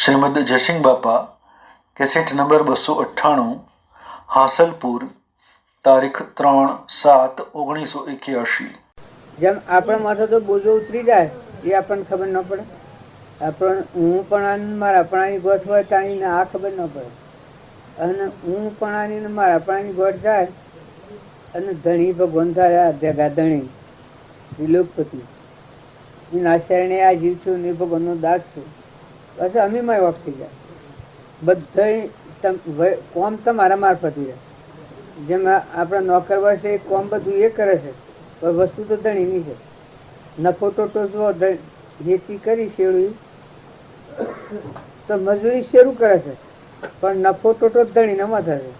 શ્રીમદ જયસિંહ બાપા cassette number 298 Hansalpur તારીખ 3/7/1981। જેમ આપણા માથે તો બોજો ઉતરી જાય એ આપણને ખબર ન પડે. આપણ હું પણ મારા આપણાની ગોઠ હોય તાણીને આ ખબર ન પડે. અને હું પણ આની મારા આપણાની ગોઠ થાય અને ધણી ભગવાન થાય ભેગા ધણી વિલોકપતિ એના શરણે આ જીવ છું ને ભગવાનનો દાસ છું. પછી અમે મારી ઓફ થઈ જાય બધા કોમ તમારા મારફત રહે. જેમ આપણા નોકર હોય છે એ કોમ બધું એ કરે છે પણ વસ્તુ તો ધણીની છે. નફો ટોટો જુઓ ખેતી કરી શેરડી તો મજૂરી શરૂ કરે છે પણ નફો ટોટો ધણીને માથે છે.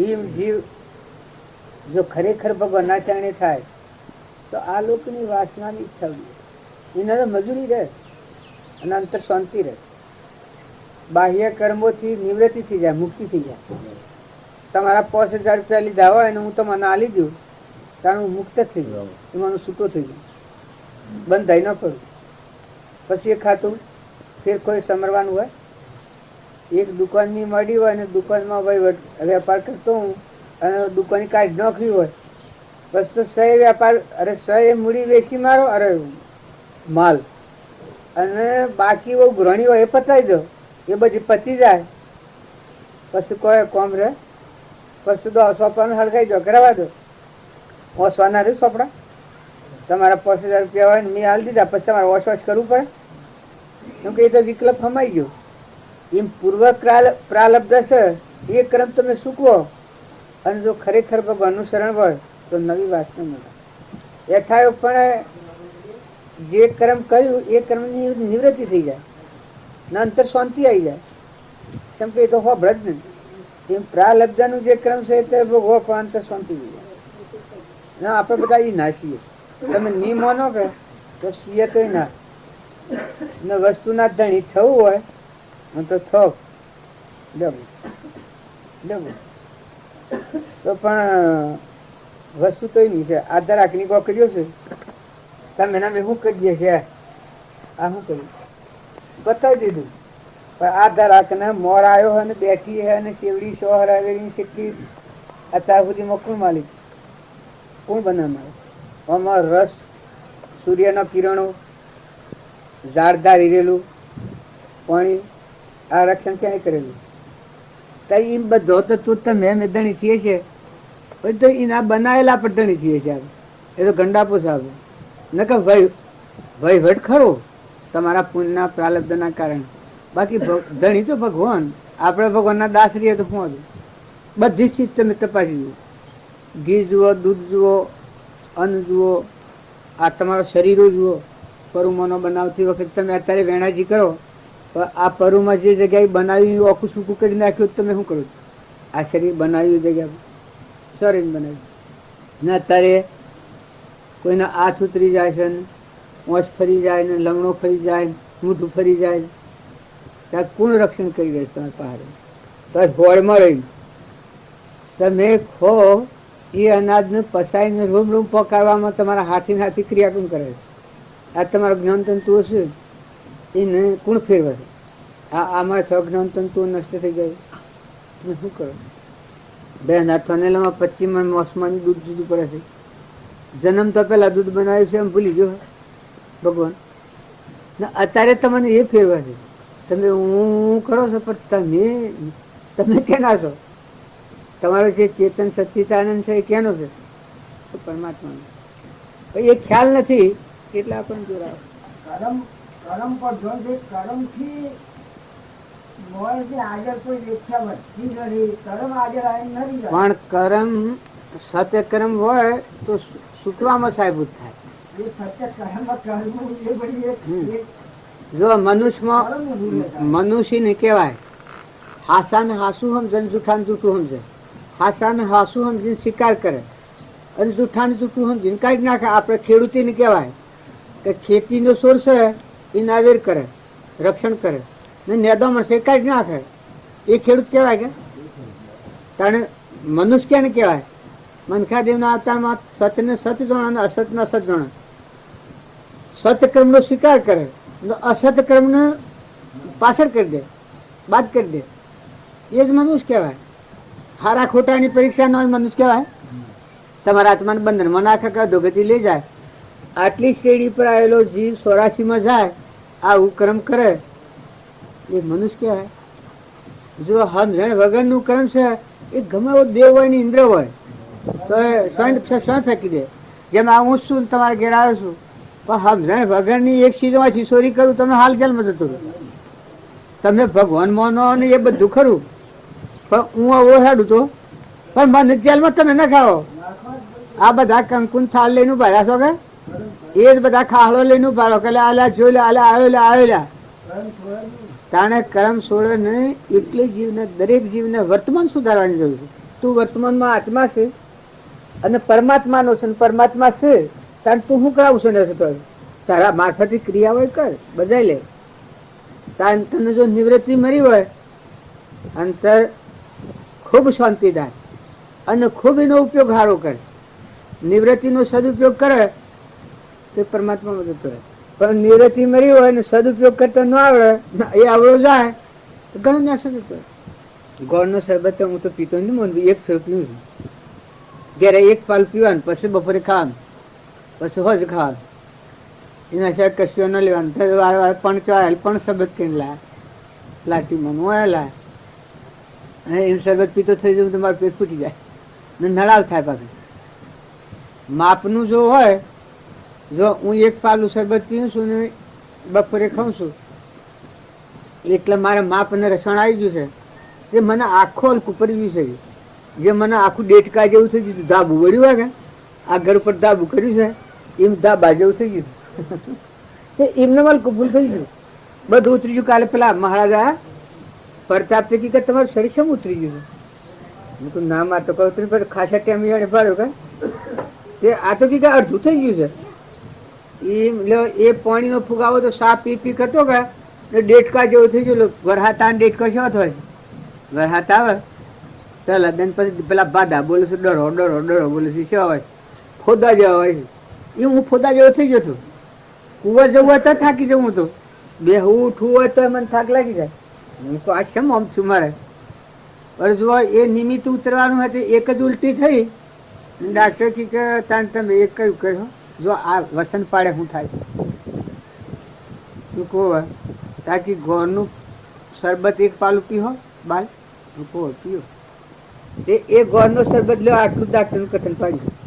એ જીવ જો ખરેખર ભગવાનના ચરણે થાય તો આ લોકોની વાસનાની ઈચ્છા એને તો મજૂરી રહે અને અંતર શાંતિ રહે. બાહ્ય કર્મોથી નિવૃત્તિ થઈ જાય, મુક્તિ થઈ જાય. તમારા 5,000 રૂપિયા લીધા હોય અને હું તમને આલી દઉં કારણ હું મુક્ત થઈ જાઉં, એમાં છૂટો થઈ જાઉં, બંધાઈ ન પડું. પછી એ ખાતું ફેર કોઈ સમરવાનું હોય. એક દુકાનની મળી હોય અને દુકાનમાં વેપાર કરતો હું અને દુકાનની કાઢી નોખવી હોય બસ તો સહે વેપાર સહે મૂડી વેચી મારો માલ અને બાકી બહુ ઘણી હોય એ પતાવી દો. એ બધી પતી જાય પછી કોઈ કોમ રહે પછી તો સોપડાને હળગાઈ દો, કરાવવા દો. ઓસવાના રહે સોપડા. તમારા 5,000 રૂપિયા હોય ને મેં હાલ દીધા પછી તમારે ઓછ કરવું પડે કેમ કે એ તો વિકલ્પ સમાઈ ગયો. એમ પૂર્વ પ્રાલબ્ધ છે એ ક્રમ તમે ચૂકવો અને જો ખરેખર ભગવાનનું શરણ હોય તો નવી વાસના મળે. યથાયોગ પણ જે કર્મ કર્યું એ કર્મની નિવૃત્તિ થઈ જાય ને અંતર શાંતિ આવી જાય. કેમ કે એ તો હોભળ જ નહીં. એમ પ્રાલબ્ધનું જે ક્રમ છે તે ભોગવો પણ અંતર શાંતિ થઈ જાય. ના આપણે બધા એ ના છીએ. તમે ની માનો કે તો છીએ તો ના ને વસ્તુના ધણી થવું હોય તો થવ લેવું તો પણ વસ્તુ તો નહીં છે. આધાર રાખની કો કર્યો છે તમે એના મેં શું કરીએ છે આ શું કર્યું બતાવી દીધું પણ આધાર રાખને મોર આવ્યો હોય ને બેઠી હે અને શેવડી સો હરાવેલી કેટલી અત્યાર સુધીમાં કોણ માલિક કોણ બનાવનાર? આમાં રસ સૂર્યના કિરણો ઝાડદાર હીરેલું પાણી આ રક્ષણ ક્યાંય કરેલું કઈ એમ બધો તો તું તમે ધણી છીએ છે તો એના બનાવેલા પણ ધણી છીએ છે. એ તો ગંડાપો સાહેબ ન કે વહીવટ ખરો તમારા પુણ્યના પ્રાલબ્ધના કારણે. બાકી ધણી તો ભગવાન. આપણે ભગવાનના દાસ રહીએ તો શું હતું? બધી ચીજ તમે તપાસી જુઓ. ઘી જુઓ, દૂધ જુઓ, અન્ન જુઓ, આ તમારો શરીરો જુઓ. પરુમાનો બનાવતી વખતે તમે અત્યારે વેણાજી કરો પણ આ પરુમાં જે જગ્યાએ બનાવ્યું આખું સૂકું કરી નાખ્યું તમે શું કરો છો? આ શરીર બનાવ્યું જગ્યા શરીર બનાવ્યું ને અત્યારે કોઈના હાથ ઉતરી જાય છે ને ઓછ ફરી જાય ને લમણો ફરી જાય મૂઠું ફરી જાય ત્યાં કોણ રક્ષણ કરી રહે તમારે પહાડે? તો હોળમાં રહી તમે ખો એ અનાજને પસાઈને રૂમ પકાવવામાં તમારા હાથી ક્રિયા કોણ કરે છે? આ તમારો જ્ઞાનતંતુઓ છે એને કોણ ફેરવે છે? આમાં 6 જ્ઞાનતંતુઓ નષ્ટ થઈ જાય તમે શું કરો? 2013માં 25 મોસમાની દૂધ જુદું પડે છે. જન્મ તો પેલા દૂધ બનાવ્યું છે એમ ભૂલી ગયો ભગવાન. અત્યારે તમને એ ફેરવે છે. તમે હું કરો છો પણ તમે કેના છો? તમારો જે ચેતન સચ્ચિદાનંદ છે એ કેનો છે? પરમાત્માનો. એ ખ્યાલ નથી એટલે આપણને જોડાવે. કર્મ પર જો કર્મથી પણ કર્મ સત્ય કર્મ હોય તો છૂટવામાં સાહેબૂત થાય. જો મનુષ્યને કહેવાય હાસાને હાસુ સમજે, જૂઠાને જૂઠું સમજે. હાસાને હાસુ સમજીને શિકાર કરે અને જૂઠાને જૂઠું સમજીને કાઢી નાખે. આપણે ખેડૂતીને કહેવાય કે ખેતીનો સોર્સ છે એ નાવેર કરે, રક્ષણ કરે ને નેદોમાં છે કાઢી નાખે. એ ખેડૂત કહેવાય કે? કારણ મનુષ્ય ક્યાંને કહેવાય? મનખાદેવના અવતારમાં સતને સત જણા અને અસતને અસત જણા. સત કર્મનો સ્વીકાર કરે અસત કર્મને પાછળ કરી દે, બાદ કરી દે. એ જ મનુષ્ય કહેવાય. હારા ખોટાની પરીક્ષા નો મનુષ્ય કહેવાય. તમારા આત્માને બંધનમાં નાખે કે અધોગતિ લઈ જાય. આટલી શ્રેણી પર આવેલો જીવ 84માં જાય, આ કર્મ કરે, એ મનુષ્ય કહેવાય. જો સમજણ વગરનું કર્મ છે, એ ગમે એવો દેવ હોય ને ઇન્દ્ર હોય તો સ્વયં ફેંકી દે. જેમ આ હું છું તમારે ઘેર આવ્યો છું, પણ સમજણ વગરની એક સીધોમાંથી ચોરી કરું, તમે હાલ જેલમાં જતો રહો. તમે ભગવાન માનો ને એ બધું ખરું, પણ હું આવો હેડું તો પણ મને જેલમાં તમે ના ખાઓ. આ બધા કંકુન થાળ લઈને ઉભા છો કે એ જ બધા ખાહડો લઈને ઉભા રહો કે આલા જોઈ લે, આલા આવેલા તાણે કર્મ છોડે નહીં. એટલે જીવને, દરેક જીવને વર્તમાન સુધારવાની જરૂર છે. તું વર્તમાનમાં આત્મા છે અને પરમાત્માનો છે, પરમાત્મા છે તારે તું શું કરાવું છે? ને તારા મારફતી ક્રિયા હોય કર, બધાય લે. તારે તને જો નિવૃત્તિ મળી હોય અંતર ખૂબ શાંતિદાય અને ખૂબ એનો ઉપયોગ સારો કરે, નિવૃત્તિનો સદુપયોગ કરે તો પરમાત્મા મદદ કરે. પણ નિવૃત્તિ મળી હોય ને સદુપયોગ કરતા ન આવડે, એ આવડો જાય તો ઘણું ના સદુપયોગ કરે. ગોળનો શરબત હું તો પીતો નહીં, મને એક ફેર પીવું છું. ઘરે એક પાલ પીવાનું, પછી બપોરે ખાવાનું, પછી હોજ ખાવાનું. એના સિવાય કશું ન લેવાનું. પણ ચાલ પણ શરબત કરીને લાય લાટીમાં મોયેલા, અને એનું શરબત પીતો થઈ જવું તો મારું પેટ ફૂટી જાય ને નળાવ થાય પાછું. માપનું જો હોય, જો હું એક પાલું શરબત પીવું છું ને બપોરે ખાઉં છું, એટલે મારે માપ અને રસણ આવી ગયું છે. જે મને આખું હલકું પડી ગયું છે, જે મને આખું ડેટકા જેવું થઈ ગયું. ધાબુ વળ્યું હોય કે આ ઘર ઉપર ધાબુ કર્યું છે, એમ ધાબા જેવું થઈ ગયું. એમને હલકું ભૂલ થઈ ગયું, બધું ઉતરી ગયું. કાલે પેલા મહારાજા પ્રતાપ કે તમારું શરીર કેમ ઉતરી ગયું? હું નામ આ તો કહું પણ ખાસા ટાઈમ ભાડ્યો કે આ તો કીધું અડધું થઈ ગયું છે. એ પાણીનો ફુગાવો તો સાપ પી પી કરતો કે ડેટકા જેવો થઈ ગયો. વરહાતા ડેટકો શો થાય? વરહાત આવે તો લદન પછી પેલા બાધા બોલે છે, ડરો ડરો ડરો બોલે છે. શું હોય? ફોદા જેવા હોય છે. એ હું ફોદા જેવો થઈ ગયો છું. કુવા જવું હોય તો થાકી જવું તો, બેહવું ઉઠવું હોય તો મને થાક લાગી જાય. હું તો આ કેમ આમ છું મારે? પણ જો એ નિમિત્ત ઉતરવાનું હતું, એક જ ઉલટી થઈ. ડાક્ટર કે તાન તમે એક કયું કહો, જો આ વસન પાડે શું થાય? તું કહો તાકી ગોળનું શરબત એક પાલું પીહો બાલ, તું કહો પીઓ. એ ગોળનો શરબત લો, આટલું ડાક્ટરનું કથન પાડ્યું.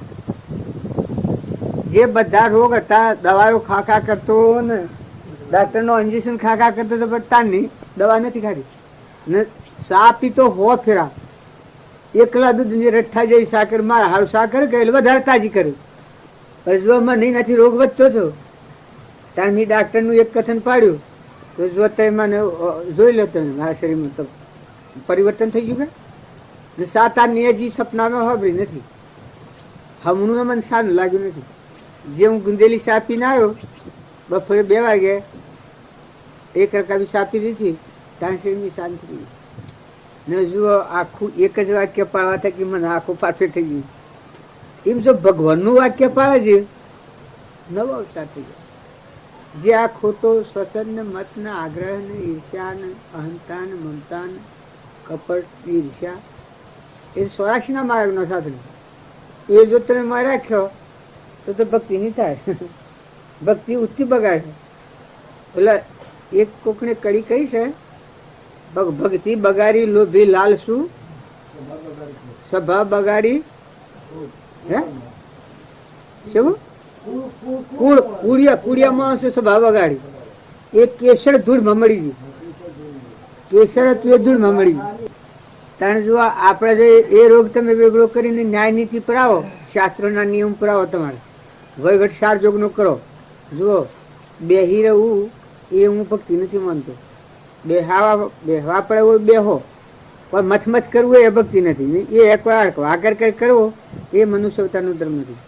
જે બધા રોગ હતા, દવાઓ ખાખા કરતો ને ડાક્ટરનો ઇન્જેક્શન ખાખા કરતો તો તારની દવા નથી ખાધી ને સા પીતો હો ફેરા. એકલા દૂધ રઠ્ઠા જેવી સાકર મારા હારું સાકર કે વધારે તાજી કર્યું. જો મને નથી રોગ વધતો હતો ત્યાં મેં ડાક્ટરનું એક કથન પાડ્યું તો જો તે મને જોઈ લો તમે મારા શરીરમાં તો પરિવર્તન થઈ ગયું કે સાત આ નિયજી સપનામાં હોબી નથી. હમણું મને સારું લાગ્યું નથી. જે હું ગુંદેલી ચા પીને આવ્યો બપોરે 2 વાગે, એક રકાબી ચા પી દીધી, ત્યાં શરીરની શાંતિ થઈ ગઈ. ને જુઓ આખું એક જ વાક્ય પાડવા થકી મને આખું પાછળ થઈ ગયું. એમ જો ભગવાનનું વાક્ય પાડે છે, નવો અવતાર થઈ જાય. જે આ ખોટો સ્વસન ને મત ને આગ્રહ ને ઈર્ષ્યા ને અહંતા ને મમતા ને કપટ ઈર્ષ્યા, એ 84ના માર્ગનો સાધન. એ જો તમે મારી રાખ્યો તો ભક્તિ નહીં થાય. ભક્તિ ઉઠતી બગાડે. એટલે એક કોકને કડી કહી છે, ભક્તિ બગાડી લોભી લાલસુ સભા બગાડી હે શું કુડિયા માણસે સભા બગાડી. એ કેસર ધૂળ મમડી ગઈ. કેસર હતું એ ધૂળ મમડી ગઈ. કારણ જો આપણે જે એ રોગ તમે વેગળો કરીને ન્યાય નીતિ પર આવો, શાસ્ત્રોના નિયમ પર આવો, તમારે વહીવટ સાર જોગનો કરો. જુઓ બેહી રહેવું એ હું ભક્તિ નથી માનતો. બેહવા પડે એવું બેહો, પણ મથમથ કરવું એ ભક્તિ નથી. એ એકવાર વાગર કરવો એ મનુષ્ય અવતારનો ધર્મ નથી.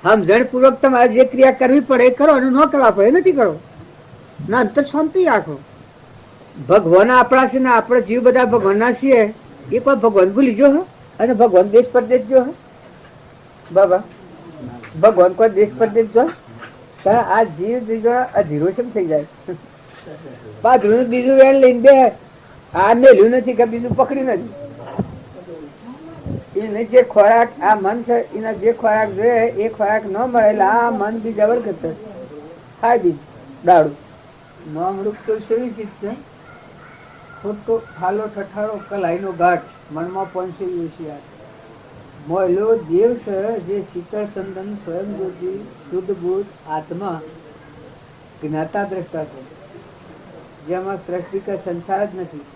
સમજણપૂર્વક તમારે જે ક્રિયા કરવી પડે એ કરો, અને ન કરવા પડે નથી કરો. ના અંતર શાંતિ રાખો. ભગવાન આપણા છે ને આપણે જીવ બધા ભગવાનના છીએ. એ કોઈ ભગવાન ભૂલી ગયો હો અને ભગવાન દેશ પરદેશ જો હે બાબા? ભગવાન કોઈ દેશ પરદેશ જો? આ જીવ અધીરો કેમ થઈ જાય? પાછું બીજું વેણ લઈને બે આ મેલ્યું નથી કે બીજું પકડી નથી. એને જે ખોરાક આ મન છે એના જે ખોરાક જોઈએ એ ખોરાક ન મળે એટલે આ મન બી જબરજસ્ત ખાઈ દીધું દાડું. નોમરૂપ તો સેવી ચીજ છે, ખોટો હાલો ઠઠારો કલાઈનો ઘાટ મનમાં પહોંચે હોશિયાર. મોયલો દેવ છે જે શીતળ ચંદન સ્વયં જ્યોતિ શુદ્ધ બુદ્ધ આત્મા જ્ઞાતા દ્રષ્ટા છે, જેમાં સૃષ્ટિ કે સંસાર જ નથી.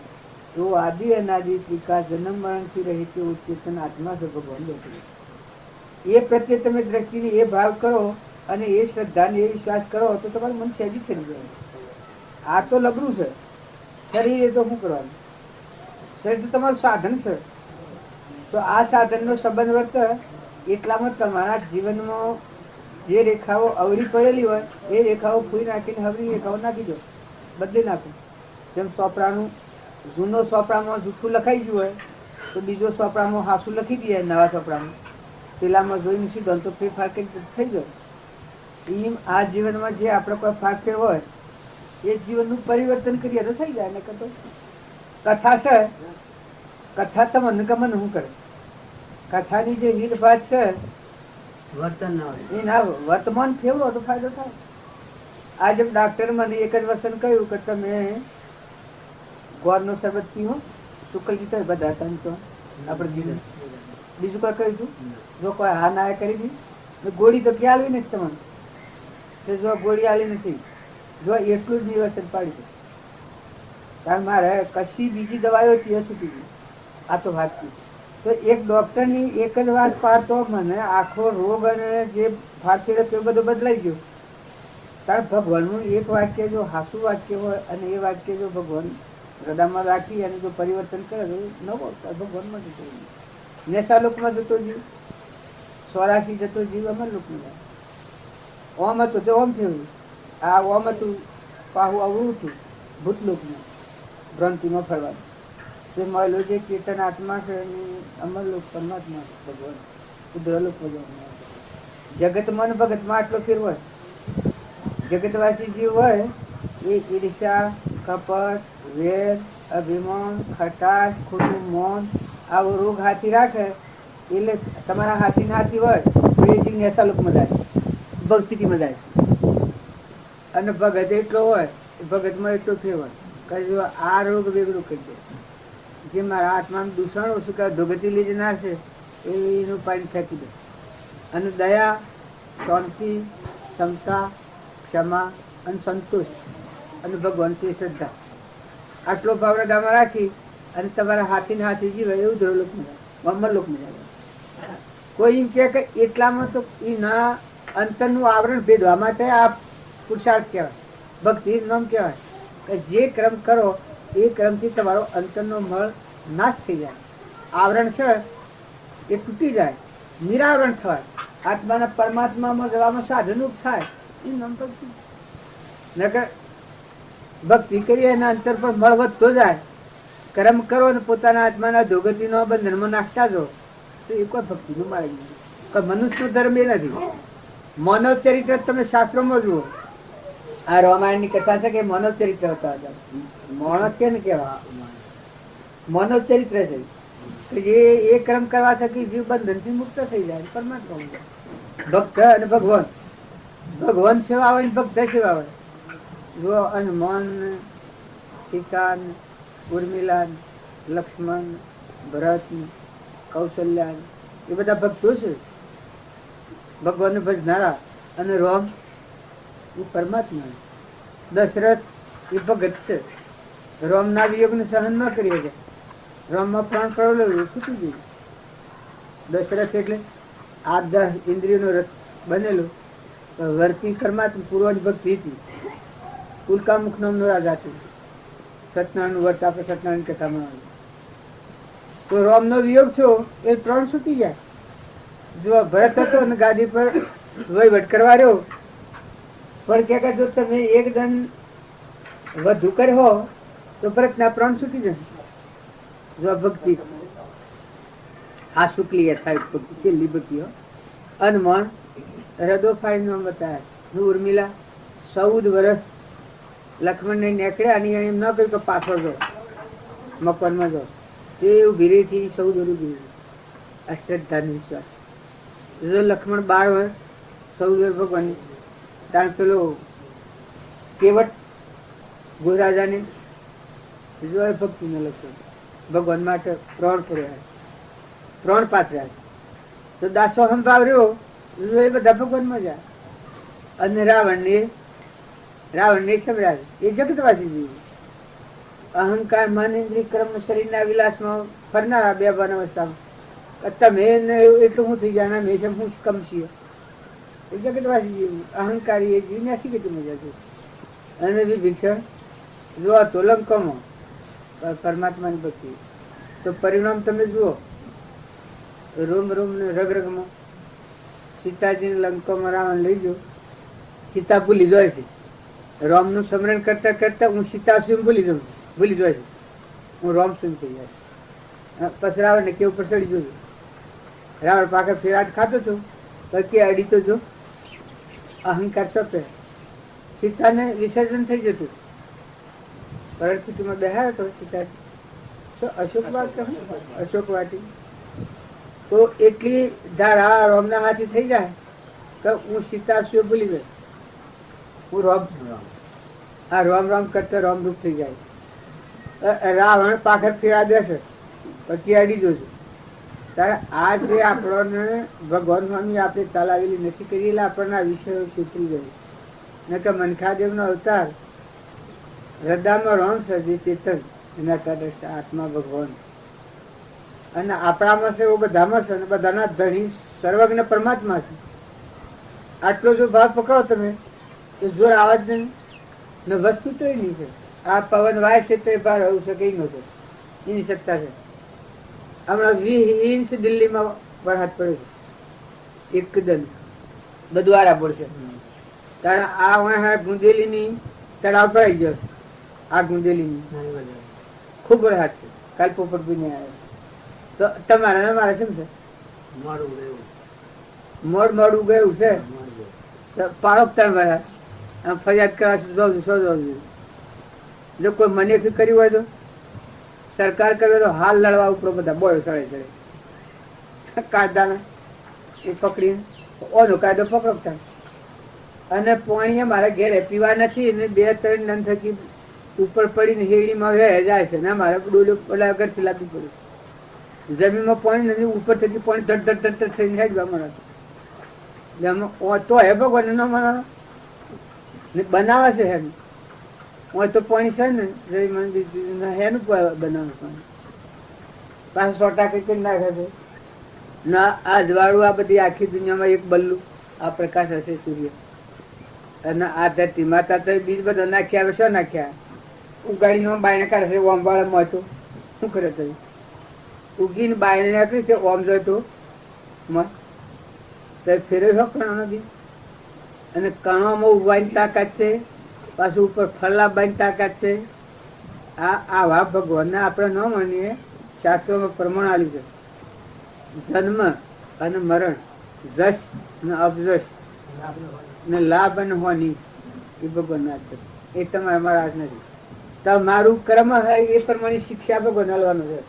તો આદિ અનાદિ ત્રિકાળ જન્મ મરણથી રહી તે ઉચ્ચેતન આત્મા છે ભગવાન બેઠું. એ પ્રત્યે તમે દ્રષ્ટિને એ ભાવ કરો અને એ શ્રદ્ધાને એ વિશ્વાસ કરો તો તમારું મન સહેજી થઈ જાય. આ તો લબડું છે, શરીર એ તો શું કરવાનું? શરીર તો તમારું સાધન છે. તો આ સાધનનો સંબંધ વર્ત એટલામાં તમારા જીવનમાં જે રેખાઓ અવળી પડેલી હોય એ રેખાઓ ફૂઈ નાખીને હવળી રેખાઓ નાખી દો, બદલી નાખો. જેમ સોપડાનું જૂનો સોપડામાં જૂઠું લખાઈ ગયું હોય તો બીજો સોપડામાં હાસું લખી દઈએ નવા સોપડામાં, પેલામાં જોઈને સીધો તો ફેરફાર થઈ જાય. એમ આ જીવનમાં જે આપણે કોઈ ફારફેર હોય એ જીવનનું પરિવર્તન કરીએ તો થઈ જાય. ને કતો કથા છે, કથા તમને ગમન શું કરે? કથાની જે રીત ભાત છે વર્તન ના હોય એના વર્તમાન ફેરવો તો ફાયદો થાય. આ જેમ ડાક્ટર મને એક જ વસન કહ્યું કે તમે ગોળનો શરબત પીવો શુક્લ ગીત બધા હતા તો આપણે જીવન બીજું કોઈ કહ્યું હતું? જો કોઈ હા ના કરી દી ગોળી તો ક્યાં આવી નથી તમને, જો ગોળી આવી નથી, જો એટલું જ નિવસન પાડી દે. કારણ મારે કશી બીજી દવાઓ હતી છૂટી ગઈ. આ તો વાત છે. તો એક ડોક્ટરની એક જ વાત પાડતો મને આખો રોગ અને જે ફારતી હતો એ બધું બદલાઈ ગયો. કારણ ભગવાનનું એક વાક્ય જો હાસું વાક્ય હોય અને એ વાક્ય જો ભગવાન હૃદયમાં રાખી અને જો પરિવર્તન કરે તો નવો ભગવાનમાં જતો જીવ, નેસાલોકમાં જતો જીવ, 84 જતો જીવ અમર લોકમાં જાય. ઓમ હતું તો ઓમ થયું, આ ઓમ હતું પાહું આવડું હતું ભૂતલોકમાં ભ્રાંતિમાં ફરવાનું. તે મળેલો જે ચેતન આત્મા છે એની અમરલોક પરમાત્મા ભગવાન ઉદ્રલોક ભગવાન. જગત મન ભગતમાં આટલો ફેર હોય. જગતવાસી જીવ હોય એ ઈર્ષા, કપટ, વેર, અભિમાન, ખટાશ, ખોટું મૌન આવો રોગ હાથી રાખે. એટલે તમારા હાથી હાથી હોય તો એ જીવ નેસાલોકમાં જાય, ભક્તિમાં જાય. અને ભગત એટલો હોય ભગતમાં એટલો ફેર હોય કે જો આ રોગ વેગળું કરી દે. જે મારા આત્માનું દૂષણ ઓછું કરે ધોગતી લીધે ના છે એનું પાણી ફેંકી દે. અને દયા, શાંતિ, ક્ષમતા, ક્ષમા અને સંતોષ અને ભગવાન શ્રી શ્રદ્ધા આટલો ભાવ હૃદયમાં રાખી અને તમારા હાથીને હાથી જીવે એવું ધ્રુવલોકમાં જાય, અમરલોકમાં જાય. કોઈ એમ કે એટલામાં તો એના અંતરનું આવરણ ભેદવા માટે આ પુરુષાર્થ કહેવાય, ભક્તિ નામ કહેવાય. કે જે ક્રમ કરો એ ક્રમથી તમારો અંતરનો મળ નાશ થઈ જાય, આવરણ છે એ તૂટી જાય, નિરાવરણ થવાય, આત્માના પરમાત્મામાં જવામાં સાધનરૂપ થાય. એ નામ ભક્તિ. નકર ભક્તિ કરીએ એના અંતર પર મળ વધતો જાય, કર્મ કરો ને પોતાના આત્માના ધોગતીનો બંધનમાં નાખતા જો તો એ કોઈ ભક્તિનું માર્ગ નથી. કોઈ મનુષ્યનો ધર્મ એ નથી. માનવ ચરિત્ર તમે શાસ્ત્રોમાં જુઓ, આ રામાયણની કથા છે કે માનવ ચરિત્ર હતા. માણસ કે ને કેવા માનવ ચરિત્ર છે કે જે એ કર્મ કરવા થકી જીવ બંધનથી મુક્ત થઈ જાય, પરમાત્મા ભક્ત અને ભગવાન. ભગવાન સેવા હોય ને ભક્ત સેવા હોય. જો હનુમાન, સીતા, ઉર્મિલા, લક્ષ્મણ, ભરત, કૌશલ્યા એ બધા ભક્તો છે, ભગવાનને ભજનારા. અને રામ એ પરમાત્મા. દશરથ એ ભગત છે, રામના વિયોગને સહન ન કરી શકે, રામમાં પ્રાણ પ્રવલેલું છૂટી ગયું. દશરથ એટલે આ 10 ઇન્દ્રિયોનો રથ બનેલો, વર્તી પરમાત્મા પૂર્વજ ભક્તિ હતી. ઉલ્કામુખ નામનો રાજા છે, સત્યનારાયણનું વર્ત આપણે સત્યનારાયણ કથામાં તો રામનો વિયોગ થયો એ પ્રાણ છૂટી જાય. જો ભરત હતો અને ગાદી પર વહીવટ કરવા રહ્યો, પણ કે જો તમે એક દન વધુ કર્યો તો ભરતના પ્રાણ છૂટી જાય. જો ભક્તિ આ શુક્લિય થાય ભક્તિ છેલ્લી ભક્તિ. હનુમાન હૃદય ફાઈ નામ બતાવે. ઉર્મિલા 14 વર્ષ લક્ષ્મણને નીકળ્યા અને એમ ન કર્યું કે પાછળ જો મકવાનમાં જો એ ઊભી રહી હતી, સૌ દોરું ગયું. આ શ્રદ્ધાનો વિશ્વાસ. જો લક્ષ્મણ 12 વર્ષ સૌદર ભગવાન તાણ પેલો કેવટ ગોરાજાને જો એ ભક્તિનો લક્ષણ ભગવાન માટે પ્રાણ પડ્યા, પ્રાણ પાત્ર્યા. તો દાસો સંભાવ રહ્યો એ બધા ભગવાનમાં જાય. અને રાવણને સમજાવે એ જગતવાસી જીવ, અહંકાર મન ઇન્દ્રિય કર્મ શરીરના વિલાસમાં ફરનારા બે અવસ્થામાં તમે એટલું શું થઈ જાય મેં હું કમ છીએ એ જગતવાસી જીવ. અહંકારી એ જીવ નથી કેટલી મજા છે. અને વિભીષણ જો આ તો લંકામાં પરમાત્માની ભક્તિ તો પરિણામ તમે જુઓ. રોમ રોમ ને રગ રગમાં સીતાજીને લંકામાં રાવણ લઈ ગયો. સીતા ભૂલી જાય છે. રામનું સ્મરણ કરતા કરતા હું સીતા શું ભૂલી જાય છે. હું રામ શું થઈ જાય. પછી રાવણને કેવું પર ચડી જોયું. રાવણ પાછળ ફેરાટ ખાતો હતો કે અડી તો જો અહંકાર સપે સીતાને વિસર્જન થઈ જતું. પરિસ્થિતિમાં બેહાર હતો સીતા તો અશોક વાટી તો એટલી ધારા રામના હાથી થઈ જાય કે હું સીતા શું ભૂલી ગયો. હું રામ આ રામ રામ કરતા રામ રૂપ થઈ જાય. રાવણ પાછળ ફેરા બેસે પછી અડી જોજો. ત્યારે આ જે આપણને ભગવાન સ્વામી આપણે ચલાવેલી નથી કરી એટલે આપણને આ વિષયો છૂટી ગયું. ન કે મનખાદેવનો અવતાર હૃદયમાં રણ છે જે ચેતન એના તરફ આત્મા ભગવાન અને આપણામાં છે એવું બધામાં છે અને બધાના ધણી સર્વજ્ઞ પરમાત્મા છે. આટલો જો ભાવ પકડો તમે તો જોર આવાજ નહીં ને વસ્તુ તો નહીં છે. આ પવન વાય છે તો એ ભાર હોવું શકે નહોતો એની સત્તા છે. હમણાં 20 ઇંચ દિલ્હીમાં વરસાદ પડ્યો છે એકદમ બધું આરાપોર છે. ત્યારે આ ગુંદેલીની તળાવ ભરાઈ ગયો. આ ગુંદેલીની ખૂબ વરસાદ છે. કાલ પોપટ બી નહીં આવ્યો. તો તમારા મારે કેમ છે મોડું ગયું છે. પાડો તમે વરસાદ ફરિયાદ કરવા શોધવા જો કોઈ મને કર્યું હોય તો સરકાર કરે તો હાલ લડવા ઉપર બધા બોય ચડે કાયદાના એ પકડીને ઓનો કાયદો પકડતા. અને પાણી મારા ઘેરે પીવા નથી અને 2-3 નન થકી ઉપર પડીને હેડીમાં જાય છે ને મારે ડોલું ઓલા ઘરથી લાગવું પડ્યું. જમીનમાં પાણી નથી ઉપર થકી પાણી ધડ ધડ ધડ થઈને હેડવા મળે તો હે ભગવાન ન મને બનાવે છે હેનું હોય તો પાણી છે ને હેનું બનાવે પાણી પાછું સોટા કઈ નાખે છે ના આ જવાળું આ બધી આખી દુનિયામાં એક બલ્લું આ પ્રકાશ હશે સૂર્ય. અને આ ધરતી માતા તો બીજ બધા નાખ્યા આવે શું નાખ્યા ઉગાડીને બાયને કાઢે છે ઓમ વાળામાં હતો શું કરે તો ઉગીને બાયને નાખ્યું છે ઓમ જોતો ફેરે છો કણો બી અને કણોમાં ઉગવાની તાકાત છે. પાછું ઉપર ફરલા બાની તાકાત છે. આવા ભગવાનને આપણે ન માનીએ. શાસ્ત્રોમાં પ્રમાણ આવ્યું છે જન્મ અને મરણ, જશ ને અપજશ ને લાભ અને હાનિ એ ભગવાનના છે. એ તમારા મારા હાથ નથી. તમારું કર્મ હોય એ પ્રમાણે શિક્ષા ભગવાન હાલવાનું છે.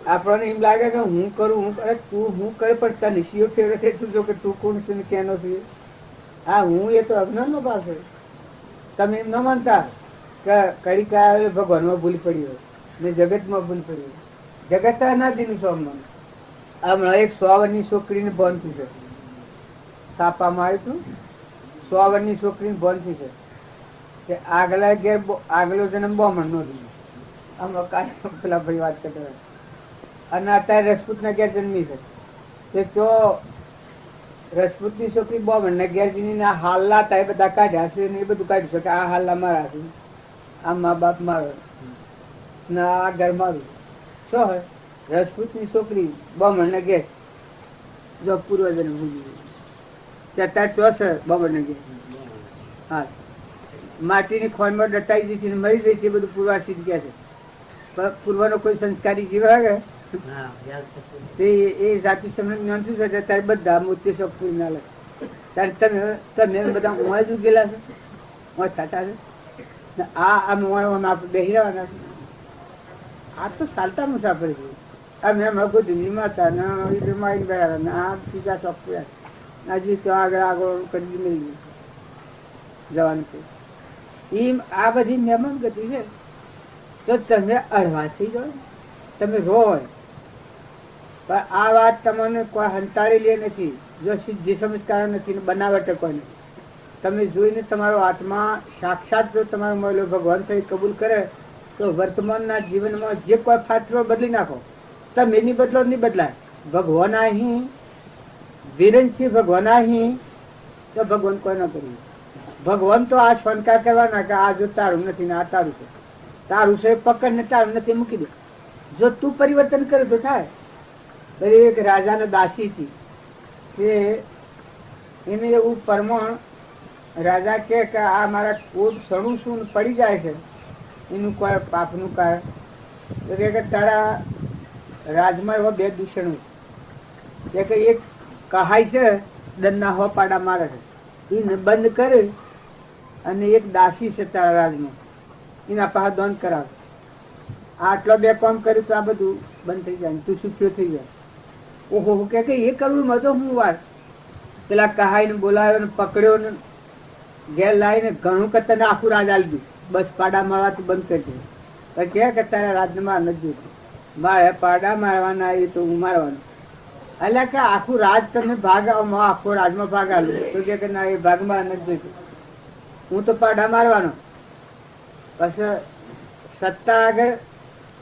આપણને એમ લાગે કે હું કરું હું કરે તું હું કરે પણ તને શિયો ફેરે છે તું જો કે તું કોણ છે ને ક્યાંનો છે. હા હું એ તો અજ્ઞાનનો ભાવ છે. તમે એમ ન માનતા કે કઈ કાય ભગવાનમાં ભૂલ પડી હોય ને જગતમાં ભૂલ પડી હોય. જગત નથી સ્વામી. હમણાં એક 100 વર્ષની છોકરીને બનતું છે છાપામાં આવ્યું હતું. 100 વર્ષની છોકરીને બનતું છે કે આગલા ઘેર આગલો જન્મ બ્રાહ્મણનો થયો. આમાં કાંઈ પેલા ભાઈ વાત કરતા હોય. અને અત્યારે રજપૂતના ઘેર જન્મી છે તે તો રજપૂતની છોકરી બ્રાહ્મણના ઘેર જઈને હાલના હતા એ બધા કાઢ્યા છે ને એ બધું કાઢ્યું છે કે આ હાલના મારા છે, આ મા બાપ મારો ને આ ઘર મારું. શું હોય રજપૂતની છોકરી બ્રાહ્મણના ઘેર જો પૂર્વજન ત્યાં ચોસે બ્રાહ્મણના ઘેર. હા માટીની ખોળમાં દટાઈ દીધી ને મરી ગઈ છે બધું પૂર્વાસી કહે છે. પૂર્વનો કોઈ સંસ્કારી જીવ હોય એ જાતિ સમય નોંધ્યું છે ત્યારે બધા મોતી શોખ પૂરી ના લે. ત્યારે તમે બધા ઉમાં જ ઉગેલા છે ઉમાં થતા છે ને આ મોણ આપણે બેસી રહેવાના. આ તો ચાલતા મુસાફરી છે. આ મેં મગો દિલ્હીમાં હતા ને બીમારી ગયા ને આ સીધા સોફ્ટવેર હજી તો આગળ કરી મળી જવાનું છે. એમ આ બધી નિયમન ગતિ છે. તો તમે અડવા થઈ જાઓ, તમે હોય પણ આ વાત તમને કોઈ હંતાળી લે નથી. જો સિદ્ધિ સંસ્કાર નથી ને બનાવટ કોઈ નથી. તમે જોઈને તમારો આત્મા સાક્ષાત જો તમારો મળેલો ભગવાન થઈ કબૂલ કરે તો વર્તમાનના જીવનમાં જે કોઈ ફાતરો બદલી નાખો. તમે એની બદલો નહીં બદલાય. ભગવાન અહીં વિરંતી ભગવાન અહીં તો ભગવાન કોઈ ન કરી. ભગવાન તો આ શંકા કરવાના કે આ જો તારું નથી ને આ તારું છે. તારું છે પકડ ને તારું નથી મૂકી દે. જો તું પરિવર્તન કરે તો થાય. એક રાજાને દાસી હતી કે એને એવું પરમણ રાજા કે આ મારા કોટ સણું શું પડી જાય છે એનું કોઈ પાપનું કારણ. તો કે તારા રાજમાં એવા બે દૂષણો કે એક કહાય છે દંડના હો પાડા મારે છે એને બંધ કરે અને એક દાસી છે તારા રાજમાં એના પાસે દોન કરાવે. આટલો બે કામ કર્યું તો આ બધું બંધ થઈ જાય, તું સુખ્યો થઈ જાય. ઓહો કે એ કરવું મતો હું વાત. પેલા કહાઈને બોલાવ્યો ને પકડ્યો ને ઘેર લાવીને ઘણું કરતા ને આખું રાજ આલી દીધું. બસ પાડા મારવાથી બંધ કરી દીધું. પછી કે તારા રાજમાં નથી જોતું, મારે પાડા મારવાના એ તો હું મારવાનું. એટલે કે આખું રાજ તમે ભાગ આખો રાજમાં ભાગ આવ્યો તો કે ના એ ભાગમાં નથી જોતું, હું તો પાડા મારવાનો. પછી સત્તા આગળ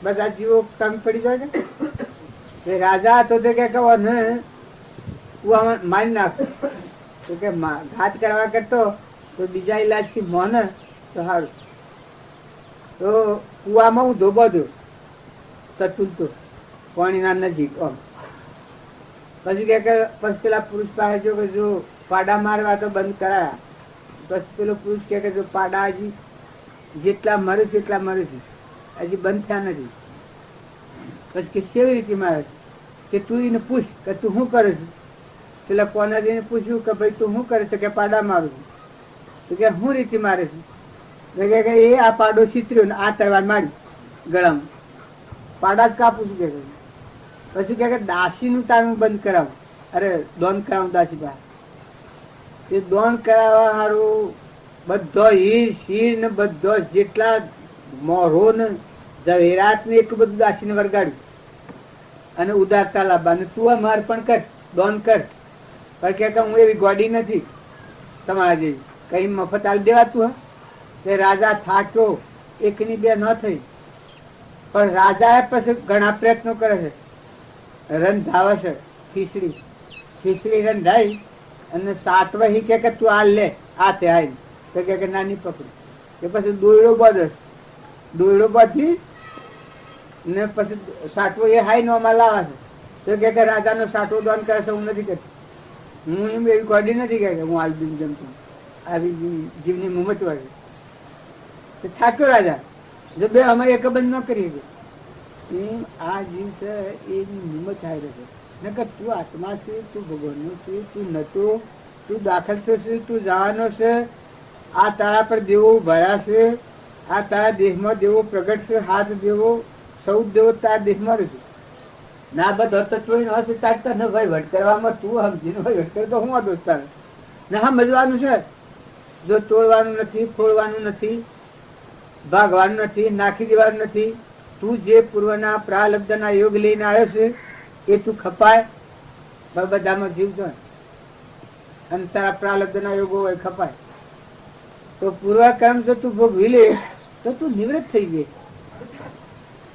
બધા જીવો તંગ પડી જાય કે રાજા હતો તો કે ને કુવામાં મારી નાખતો તો કે ઘાત કરવા કરતો તો બીજા ઇલાજથી મોને તો સારું. તો કુવામાં હું ધોબો દઉં તતુલતો પાણીના નજીક આમ. પછી કે પછી પેલા પુરુષ પાસે જો કે જો પાડા મારવા તો બંધ કરાયા. પછી પેલો પુરુષ કે જો પાડા હજી જેટલા મરે છે એટલા મરે છે, હજી બંધ થયા નથી. પછી કે કેવી રીતે મારે છે કે તું એને પૂછ કે તું શું કરે છે. પેલા કોને જઈને પૂછ્યું કે ભાઈ તું શું કરે છે કે પાડા મારું છું. તો કે શું રીતે મારે છે કે એ આ પાડો ચીતર્યો ને આ તલવાર મારી ગળામાં પાડા જ કાપું છું કે. પછી કે દાસીનું તારું બંધ કરાવું. અરે દોન કરાવું દાસી પાસે. એ દોન કરાવવા સારું બધો હીર ને બધો જેટલા મોરો ને ઝવેરાત ને એટલું બધું દાસીને વરગાડ્યું અને ઉદારતા લાવવા. અને તું માર પણ કર, દોન કર. પણ કે હું એવી ગોડી નથી તમારા જેવી કઈ મફત આલી દેવાતું. તે રાજા થાક્યો, એકની બે ન થઈ. પણ રાજાએ પછી ઘણા પ્રયત્નો કરે છે, રંધાવે છે ખીચડી રંધાઈ અને સાતવા કે તું આ લે આ તે આવી તો કે નાની પકડી. કે પછી દોયડો બાંધી ને પછી સાતવો એ હાઈ નોમાં લાવે છે. તો કે રાજાનો સાતવો દોન કરે છે, હું નથી કરતી. હું એમ એવી ગોડી નથી કે હું હાલ દઉં જમતું આવી જીવની મુમત વાળી. થાક્યો રાજા જો બે અમે એક બંધ ન કરીએ એમ આ જીવ છે એની હિંમત થાય છે. નકર તું આત્મા છે, તું ભગવાનનો છે, તું નતો, તું દાખલ થયો છે, તું જવાનો છે. આ તારા પર દેવો ભર્યા છે, આ તારા દેહમાં દેવો પ્રગટ છે, હાથ દેવો સૌ દેવો તારા દેહમાં રહેશે. ના બધો તત્વ હશે તાકતા ને ભાઈ વટ કરવામાં તું સમજીને ભાઈ વટ કરે તો હું આ દોસ્તાર ના સમજવાનું છે. જો તોડવાનું નથી, ફોડવાનું નથી, ભાગવાનું નથી, નાખી દેવાનું નથી. તું જે પૂર્વના પ્રાલબ્ધના યોગ લઈને આવ્યો છે એ તું ખપાય બધામાં જીવ જો અને તારા પ્રાલબ્ધના યોગો હોય ખપાય તો પૂર્વકર્મ જો તું ભોગવી લે તો તું નિવૃત્ત થઈ જાય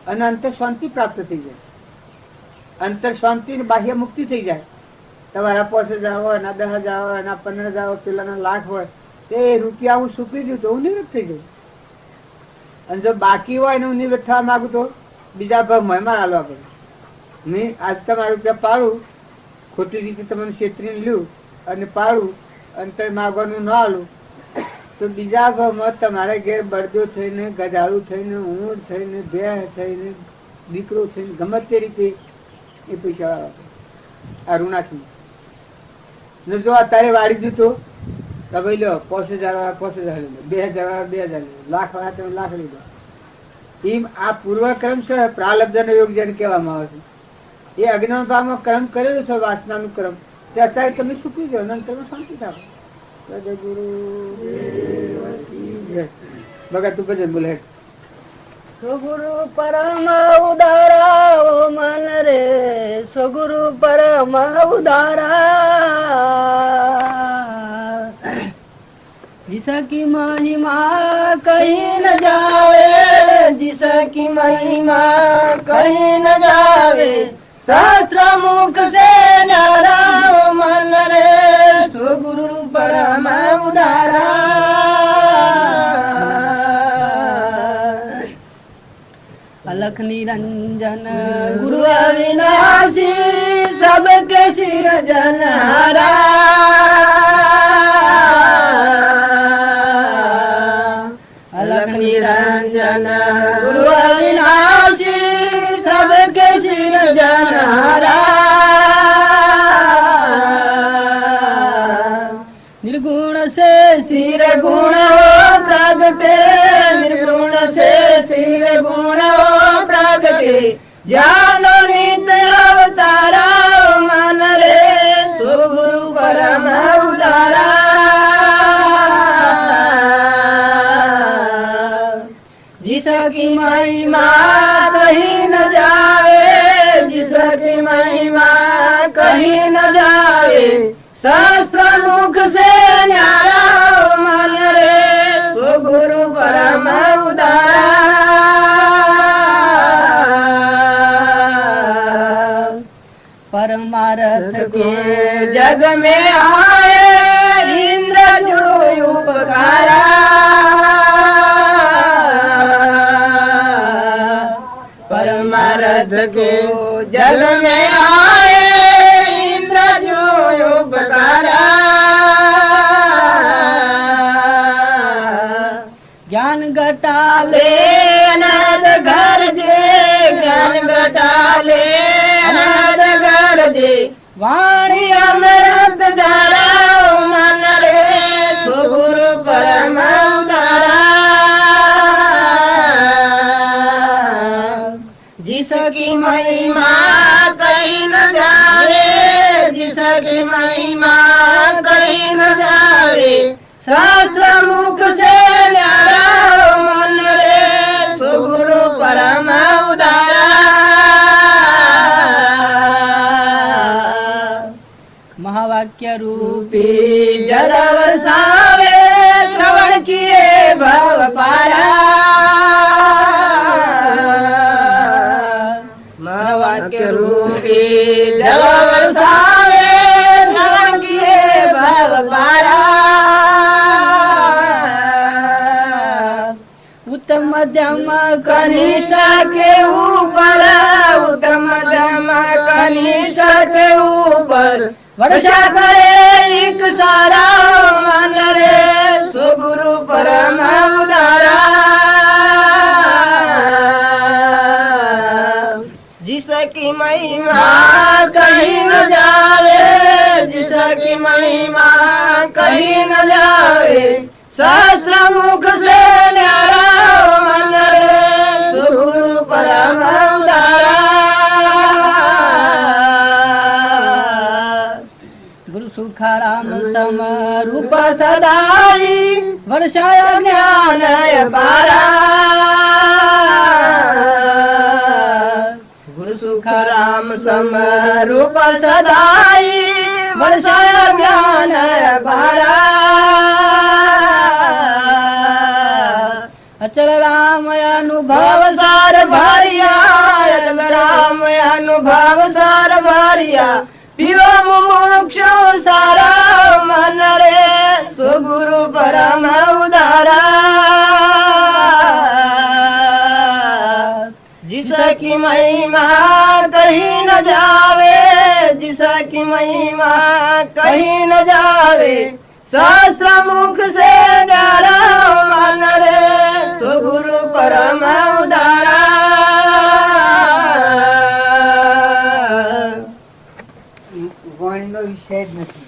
અને અંતર શાંતિ પ્રાપ્ત થઈ જાય. અંતર શાંતિ ને બાહ્ય મુક્તિ થઈ જાય. તમારા પાસે જાઓ એના 10,000 હોય, એના 15,000 હોય, પેલાના લાખ હોય, તે રૂપિયા હું ચૂકવી દઉં તો હું નિવૃત્ત થઈ જાઉં. અને જો બાકી હોય ને હું નિવૃત્ત થવા માગું તો બીજા ભાવ મહેમાન હાલવા પડે. મેં આજ તમારા રૂપિયા પાડું, ખોટી રીતે તમને છેતરીને લ્યું અને પાડું અને તમે માગવાનું ન હાલું તો બીજા ભાવમાં તમારે ઘેર બળદો થઈને, ગધાડું થઈને, ઊંટ થઈને, ભેંસ થઈને, દીકરો થઈને ગમે તે રીતે એ પૈસા આ ઋણાથી. જો અત્યારે વાળી દીધો તો ભાઈ લો 50,000 લીધો, 2,000 લીધો, લાખ વાળા તમે લાખ લીધો. એમ આ પૂર્વક્રમ છે, પ્રારબ્ધનો યોગ જેને કહેવામાં આવે છે. એ અજ્ઞાન ભાવમાં કર્મ કરેલું છે, વાસનાનું કર્મ, તે અત્યારે તમે ચૂકી જાઓ અને તમે શાંતિ થાઓ. સદગુરુ ભગત તું ભજન બોલે. સુગુરુ પરમ ઉદારા ઓ મન રે, સુગુરુ પરમ ઉદારા, जिसकी महिमा कहीं न जावे, जिसकी महिमा कहीं न जावे, शास्त्र मुख से न्यारा मन रे, सुगुरु परम उदारा. अलख निरंजन गुरु अविनाशी, सबके सिरजनहारा. अलख निरंजन गुरु अविनाशी, सबके सिरजनहारा. निर्गुण से सिर गुण प्रगटे, निर्गुण से सिर गुण प्रगटे, ज्ञान नित्य अवतारा मन रे, सुगुरु परम उदारा. जिसकी महिमा कहीं न जाए, जिसकी महिमा कहीं न जाए, शास्त्र मुख से न्यारा मन रे, सुगुरु परम उदारा. परमार्थ के जग में आए इंद्र जो उपकारा. परमार्थ के जग में आए इंद्र जो उपकारा. ज्ञान गटाले अनाद घर जे, ज्ञान गटाले अनाद घर जे, वाणी अमृत धारा मन रे, सुगुरु परम उदारा. जिसकी महिमा कहीं न जाए, जिसकी महिमा कहीं न जाए, शास्त्र मुख से न्यारा मन रे, सुगुरु परम उदारा. महावाक्य रूपी जल वर्षावे, श्रवण किए भव पारा. महावाक्य रूपी जल वर्षावे, श्रवण किए भव पारा. उत्तम मध्यम कनिष्ठ के ऊपर, उत्तम मध्यम कनिष्ठ के ऊपर, वर्षा करे एक सारा मन रे, सुगुरु परम उदारा. जिसकी महिमा कहीं न जावे, जिसकी महिमा कहीं न जावे, शास्त्र मुख से न्यारा मन रे, सुगुरु परम उदारा. गुरु सुखाराम सम रूप सदाई, वर्षाय ज्ञान पारा. गुरु सुखाराम सम रूप सदाई, वर्षाय ज्ञान पारा. अचल राम अनुभव सार भारिया, अचल राम अनुभव सार भारिया, पीवा मोक्ष सारा मन रे, सुगुरु परम उदारा. जिसकी महिमा कहीं न जावे, जिसकी महिमा कहीं न जावे, शास्त्र मुख से न्यारा मन रे, सुगुरु परम उदारा. વાણીનો વિષય જ નથી,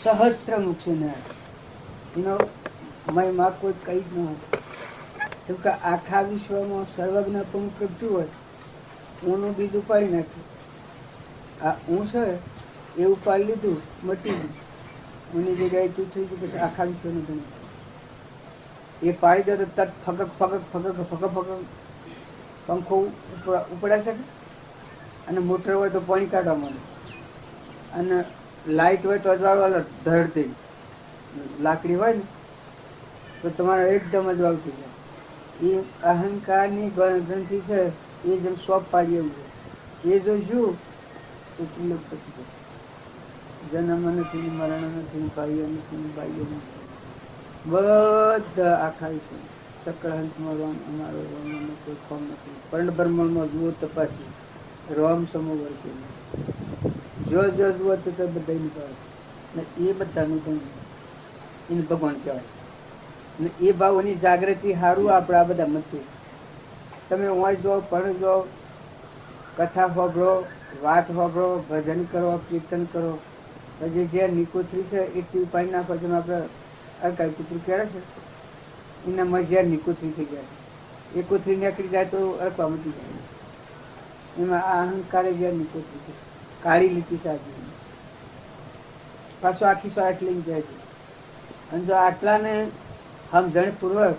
સહજ ચિત્રમુખ છે ને એનો મહિમા કોઈ કઈ જ ન હતો. કેમ કે આખા વિશ્વમાં સર્વજ્ઞ પણ કરતું હોય ઊનું બીજું પાડી નાખ્યું. આ ઊં છે એ ઉપાડી લીધું, મટી ગયું. ઊની જગ્યાએ તું થઈ ગયું. પછી આખા વિશ્વનું ગણું એ પાડી દે તો તરત ફગક ફગક ફગક ફગક ફગક પંખો ઉપડાઈ શકે. અને મોટર હોય તો પાણી કાઢવા મળે. અને લાઇટ હોય તો અજવાળવા ધરતી લાકડી હોય ને તો તમારે એકદમ અજવાળ થઈ જાય. એ અહંકારની ગ્રંથિ છે એ જેમ સોપ પાડી એવું છે. એ જો જુઓ તો તિલક પતી જાય. જન્મ નથી, મરણ નથી, ભાઈઓ નથી, ભાઈઓ નથી, બધા આખા ચક્રહંસમાં રોમ અમારો રોમનો કોઈ ખોમ નથી. પર્ણ બ્રહ્માંડમાં જુઓ તપાસી રોમ સમો વર્તે જો જો જુઓ તો બધા નીકળે ને એ બધાનું ગણ એને ભગવાન કહેવાય. ને એ ભાવોની જાગૃતિ સારું આપણે આ બધા મત તમે વાંચ જો, પણ જો, કથા સાંભળો, વાત સાંભળો, ભજન કરો, કીર્તન કરો. પછી જે નિકોત્રી છે એ ટીવી પાડી નાખો. જેમ આપણે અરકાઈ કૂતરું કહેવાય છે એનામાં ઝેર નિકોત્રી થઈ જાય. એ કોથરી નીકળી જાય તો અરપા મટી જાય. એમાં આ અહંકારે ઝેર નિકોત્રી છે. કાળી લીટી સાચી પાછો આખી સ્વાટ લઈને જાય છે. અને જો આટલાને સમજણપૂર્વક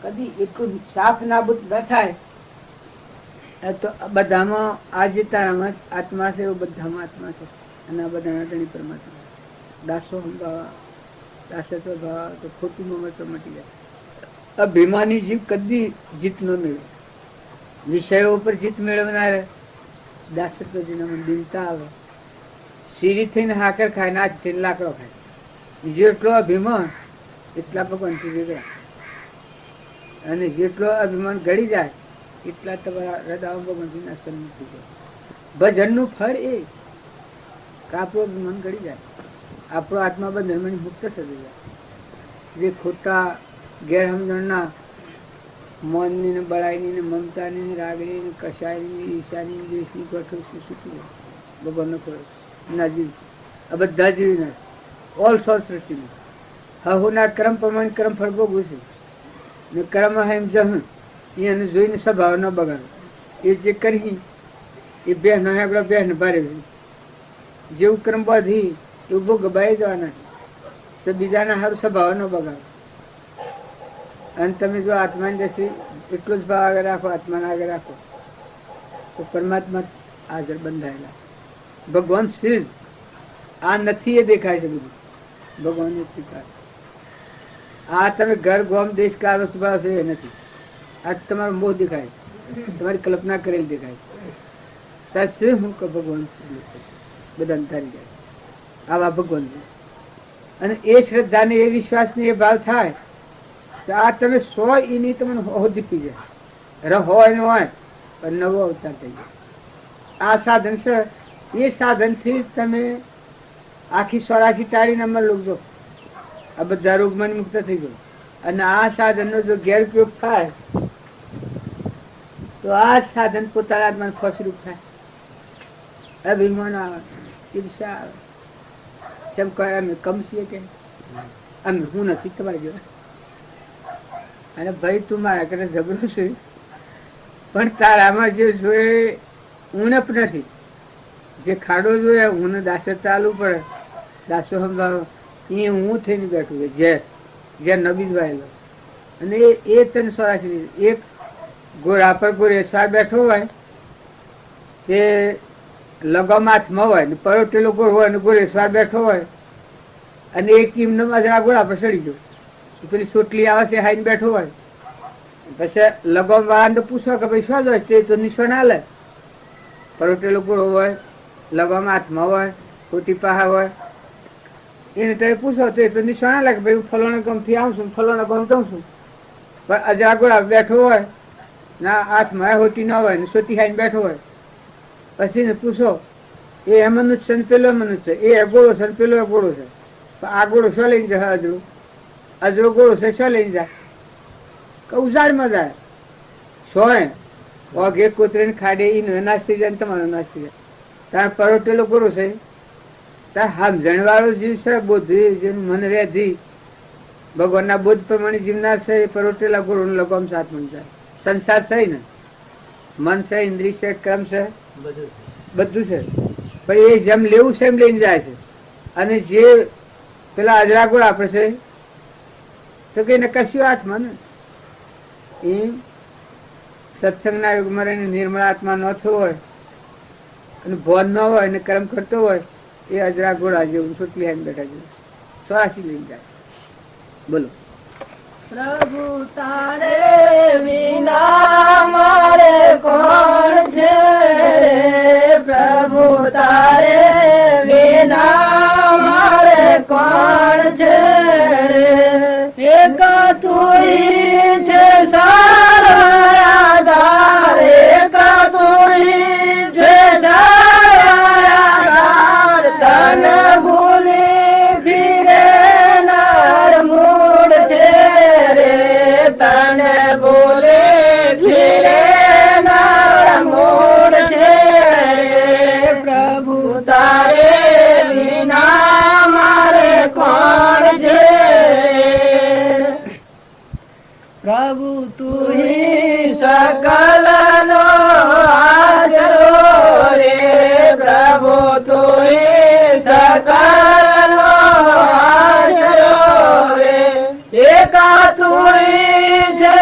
કદી એટલું સાફ નાબૂદ ન થાય તો બધામાં આ જે તારામાં આત્મા છે એવું બધામાં આત્મા છે. અને આ બધાના તેની પરમાત્મા દાસો સંભાવા દાસત્વ ભાવ તો ખોટી મમતો મટી જાય. અભિમાની જીવ કદી જીત ન મેળવે. વિષયો ઉપર જીત મેળવનાર દાસત્વ જેનામાં દિનતા આવે. સીરી થઈને હાકર ખાય ને આજ થઈને લાકડો ખાય. જેટલો અભિમાન એટલા ભગવાનથી વેગળા. અને જેટલો અભિમાન ગળી જાય એટલા તમારા હૃદયમાં ભગવાનથીના સન્મુખ થઈ જાય. ભજનનું ફળ એ આપણું અભિમાન ગળી જાય, આપણો આત્મા બંધન મુક્ત થઈ જાય. જે ખોટા ગેરસમજણના મનની ને બળાઈની ને મમતાની ને રાગણી ને કશાયની ઈશાની દેશની કઠોર શીખી જાય. ભગવાનનો કરો નજીક આ બધા જીવી ના ઓલ સોલ સૃષ્ટિમાં હહુના કર્મ પ્રમાણે કર્મ ફળ ભોગવું છે. ને કર્મ હેમ જહન એને જોઈને સ્વભાવ ન બગાડો. એ જે કરી એ બેન આપણા બેન ભારે જેવું કર્મ બાંધી એવું ભોગ ગબાઈ જવાના તો બીજાના સારું સ્વભાવ ન બગાડો. અને તમે જો આત્માની દ્રષ્ટિ એટલો જ ભાવ આગળ રાખો, આત્માને આગળ રાખો તો પરમાત્મા આગળ બંધાયેલા. ભગવાન સ્થિર આ નથી એ દેખાય છે બધું ભગવાન સ્વીકાર. આ તમે ઘર ગોમ દેશ કાળ સ્વભાવ છે એ નથી. આ તમારો મોહ દેખાય, તમારી કલ્પના કરેલ દેખાય. ત્યાં હું ભગવાન બધા અંતારી જાય આવા ભગવાન. અને એ શ્રદ્ધાને એ વિશ્વાસને એ ભાવ થાય તો આ તમે 100 એની તમને હોદી પી જાય. હોય ને હોય પણ નવો અવતાર થઈ જાય. આ સાધન છે. એ સાધનથી તમે આખી 84 ટાળીને અમલ લોગજો. આ બધા રોગમાં મુક્ત થઈ ગયો. અને આ સાધનનો જો ગેરઉપયોગ થાય તો આ સાધન પોતાના આત્માને ખોસરૂપ થાય. અભિમાન આવે, ઈર્ષા આવે. કેમ કહે અમે કમ છીએ કે અમે હું નથી તમારી જોડે. અને ભાઈ તું મારા કરે જબરું છે પણ તારામાં જે જોઈએ ઉણપ નથી. જે ખાડો જોઈએ હું દાસો ચાલુ પડે દાસો સમજાવો એ હું થઈને બેઠું છે ઝેર ઝેર નબી જ વાયેલો. અને એ તને સ્વરાશી એક ઘોડા પર ઘોડેસવાર બેઠો હોય તે લગામ હાથમાં હોય ને પરોટેલો ઘોડ હોય ને ઘોડેસવાર બેઠો હોય અને એક કિમનો આ ઘોડા પર ચડી ગયો. પેલી ચોટલી આવે છે હાઈને બેઠો હોય પછી લગામ વાળાને પૂછો કે ભાઈ શું હોય તે તો નિશાન હાલે. પરોટેલો ઘોડો હોય, લગામ હાથમાં હોય, ખોટી પાહા હોય એને તમે પૂછો તો એ તો નિશાન હાલે કે ભાઈ હું ફલાણા ગામથી આવું છું, ફલાણા ગામ જાઉં છું. પણ અજરા ઘોડા બેઠો હોય ના હાથમાં હોટી ના હોય ને સોટી ખાઈને બેઠો હોય પછી ને પૂછો એ મનુષ્ય ને પેલો મનુષ્ય એ અગોળો છે ને પેલો અગોળો છે. પણ આ ગોળો શું લઈને જાય? અજરો અજરો ગોળો છે શું લઈને જાય? ઉજાડમાં જાય. સોય ઓઘે કોતરીને ખાડે એ નાશ થઈ જાય ને તમારો નાશ થઈ જાય. તારે પરોટેલો ગોળો છે સમજણ વાળો જીવ છે, બુદ્ધિ જેનું મન રેધી ભગવાનના બોધ પ્રમાણે જીવનાર છે એ પરોટેલા ગુરુ લગામ સાથ મન જાય. સંસાર છે ને, મન છે, ઇન્દ્રિય છે, કર્મ છે, બધું છે. પણ એ જેમ લેવું છે એમ લઈને જાય છે. અને જે પેલા અજરા ગુણ આપે છે તો કે એને કશું આત્મા ને એમ સત્સંગના યુગમાં રહીને નિર્મળ આત્મા ન થયો હોય અને ભોન ન હોય અને કર્મ કરતો હોય એ અજરા ગોળા જેવું સુટલી આવીને બેઠા જેવું સ્વાસી લઈને જાય. બોલો. પ્રભુ તારે વિના મારે કોણ છે રે, પ્રભુ તારે વિના મારે કોણ છે રે, એક તુઈ છે સારો આધાર, એક તુઈ છે સારો આધાર, તન ભૂલી ફિરે નર મૂળ છે રે, તને બોલે ફિરે નર મૂળ છે રે, પ્રભુ તારે વિના મારે કોણ છે, પ્રભુ તુહી સકલનો આશરો રે, પ્રભુ તુહી સકલનો આશરો રે, એકા તુહી છે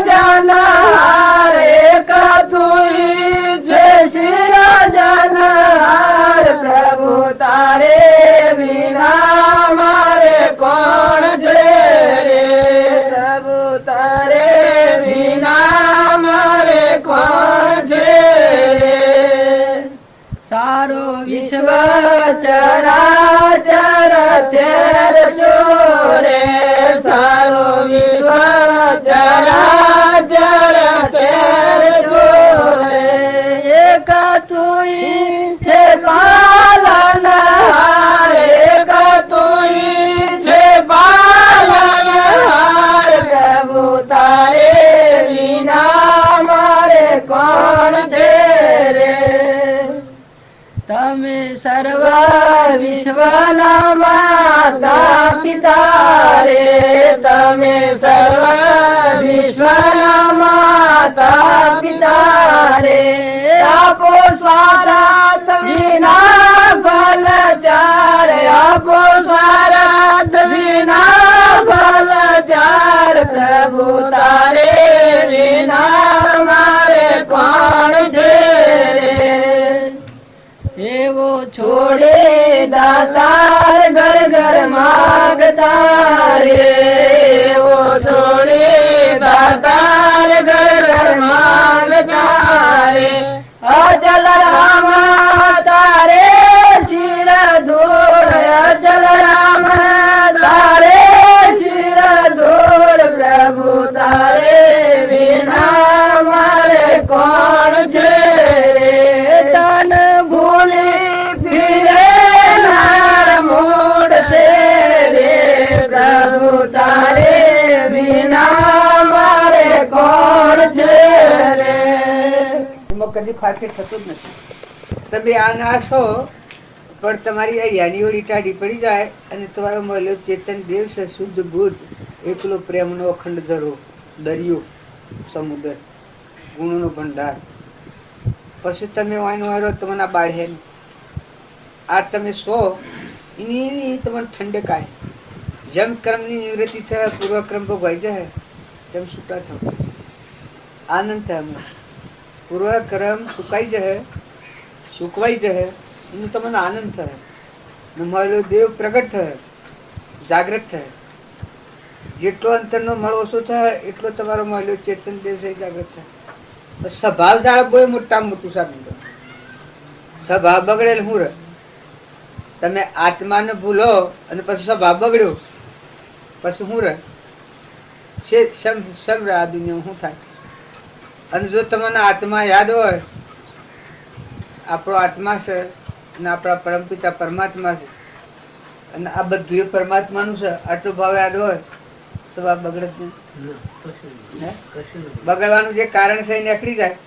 સજનહાર, એકા તુહી છે સિરજનહાર, પ્રભુ તારે વિના મારે કોણ છે રે, પ્રભુ તારે વિના મારે કોણ છે રે, તારો વિશ્વ ચરાચર તેર ચોરે, તારો વિશ્વ ચરાચર તેર ચોરે, એક તુઈ છે પાલનહાર, એક તુઈ છે પાલનહાર, પ્રભુ તારે વિના મારે કોણ છે રે, તમે સર્વ વિશ્વના માતા પિતા રે, તમે સર્વ વિશ્વના માતા પિતા રે, આપો સ્વાર્થ વિના ફલ ચાર, આપો સ્વાર્થ વિના ફલ ચાર, પ્રભુ તારે વિના મારે કોણ છે રે, એવો છોડે દાતાર ઘર ઘર માગતા રે, એવો છોડે દાતાર ઘર ઘર માગતા રે, અચલ રામ તારે શિર ધૂળ, અચલ રામ તારે શિર ધૂળ, પ્રભુ તારે વિના મારે કોણ છે રે, તન ભૂલી ફિરે નર મૂળ છે રે, પ્રભુ તારે વિના મારે કોણ છે રે, એમાં કદી ફાફેટ થતું જ નથી. તમે આ ના છો પણ તમારી આ યાનીઓડી ટાઢી પડી જાય અને તમારો મળ્યો ચેતન દેવ છે, શુદ્ધ બુદ્ધ, એકલો પ્રેમનો અખંડ ધરો, દરિયો, સમુદ્ર, ગુણોનો ભંડાર, પછી તમે વાયનો વાયરો તમને બાળે નહીં. આ તમે સો એની તમને ઠંડક આવે, જેમ કર્મની નિવૃત્તિ થાય, પૂર્વક્રમ ભોગવાઈ જાય તેમ છૂટા થવું, આનંદ થાય. અમને પૂર્વક્રમ સુકાઈ જાય, સુકવાઈ જાય એનો તમને આનંદ થાય, મળેલો દેવ પ્રગટ થાય, જાગૃત થાય. જેટલો અંતરનો મળ ઓછો થાય એટલો તમારો મળેલો ચેતન દેવ છે જાગૃત થાય. સ્વભાવ જાળ બહુ મોટા મોટું સાધન. સ્વભાવ બગડેલ હું રે, તમે આત્માને ભૂલો અને પછી સ્વભાવ બગડ્યો પછી હું રે સમ આ દુનિયા શું થાય. અને જો તમને આત્મા યાદ હોય, આપણો આત્મા છે અને આપણા પરમપિતા પરમાત્મા છે અને આ બધું એ પરમાત્માનું છે, આટલો ભાવ યાદ હોય, સ્વભાવ બગડે જ નહીં. બગડવાનું જે કારણ છે એ નીકળી જાય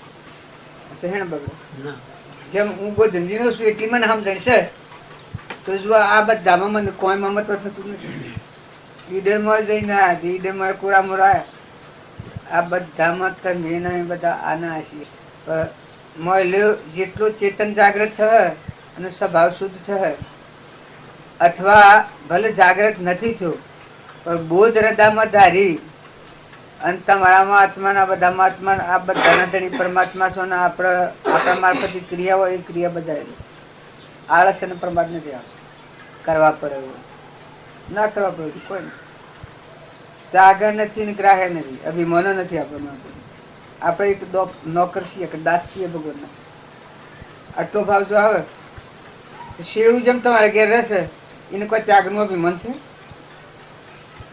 તો હેને બગડે. જેમ હું કોઈ ધંધી નો છું એટલી મને સમજણ છે તો જો આ બધામાં મને કોઈ મહત્વ થતું નથી. ઈડરમાં જઈને આવ્યા, ઈડરમાં કોરા મોરા આ બધામાં તમે ને બધા આના છીએ. પણ જેટલું ચેતન જાગૃત થાય અને સ્વભાવ શુદ્ધ થાય, અથવા ભલે જાગૃત નથી થયું પણ બોધ હૃદયમાં ધારી અને તમારામાં આત્માના બધામાં આત્મા આ બધાના ધણી પરમાત્મા છો ને આપણા મારફત ક્રિયા હોય એ ક્રિયા બધા આળસ અને પ્રમાદ નથી કરવા પડે એવું ના કરવા પડે કોઈ નહીં. ત્યાગ નથી ને ગ્રાહ્ય નથી, અભિમાન નથી આપણને. આપણે એક નોકર છીએ કે દાસ છીએ ભગવાનના. આટલો ભાવ જો આવે તો શેરું જેમ તમારે ઘેર રહેશે એને કોઈ ત્યાગનું અભિમાન છે?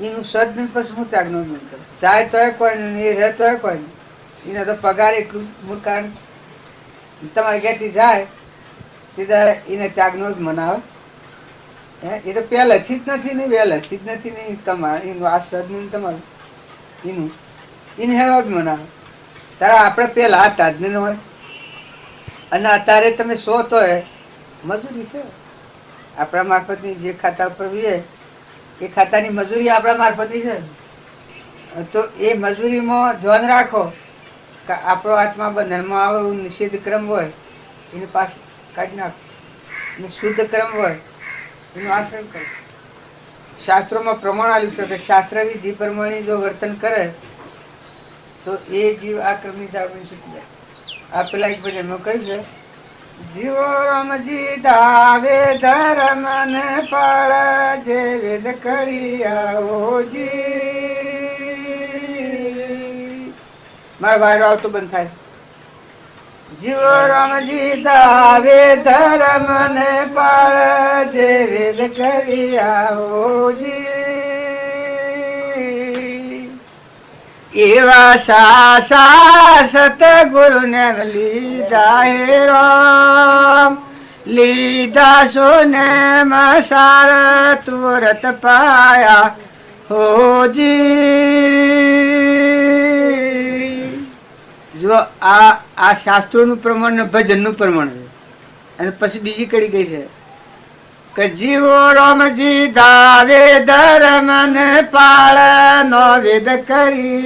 એનું સદ ને પછી હું ત્યાગનું અભિમાન કરું? સાહેબ તો કોઈ નહીં, એ રહે તો કોઈ નહીં. એને તો પગાર એટલું મૂળ કારણ તમારે ઘેરથી જાય સીધા એને ત્યાગનું અભિમાન આવે. એ તો પહેલેથી જ નથી ને વહેલેથી જ નથી ને તમારે એનું આ સદ નહીં તમારું એનું એને હેરો અભિમાન આવે. તારે આપણે પેલા હતા જ નહીં હોય અને અત્યારે તમે શો તો મજૂરી છે આપણા મારફતની. જે ખાતા ઉપર વીએ એ ખાતાની મજૂરી આપણા મારફતની છે. તો એ મજૂરીમાં ધ્યાન રાખો કે આપણો આત્મા બંધનમાં આવે એવું નિષેધ ક્રમ હોય એને પાસે કાઢી નાખો, અને શુદ્ધ ક્રમ હોય એનું આશ્રય કરો. શાસ્ત્રોમાં પ્રમાણ આવ્યું છે કે શાસ્ત્ર વિધિ પ્રમાણે જો વર્તન કરે તો એ જીવ આ ક્રમની જાળવણી છૂટી જાય. આ પેલા એક ભજનમાં કહ્યું છે, જીવો રામજી ધાવે ધર્મ ને પાળ જે વેદ કરી આવોજી. મારા ભાઈ આવતો બંધ થાય. જીવો રામજી ધાવે ધર્મ ને પાળ જે વેદ કરી આવોજી. એવા સાસા સતગુરુ ને લીધા હે રામ, લીધા સોને મસાર તુરત પાયા હોજી. જો આ શાસ્ત્રોનું પ્રમાણ ને ભજનનું પ્રમાણ છે. અને પછી બીજી કડી ગઈ છે કે જીવો રામજી ધાવે ધર્મ ને પાળ નો વેદ કરી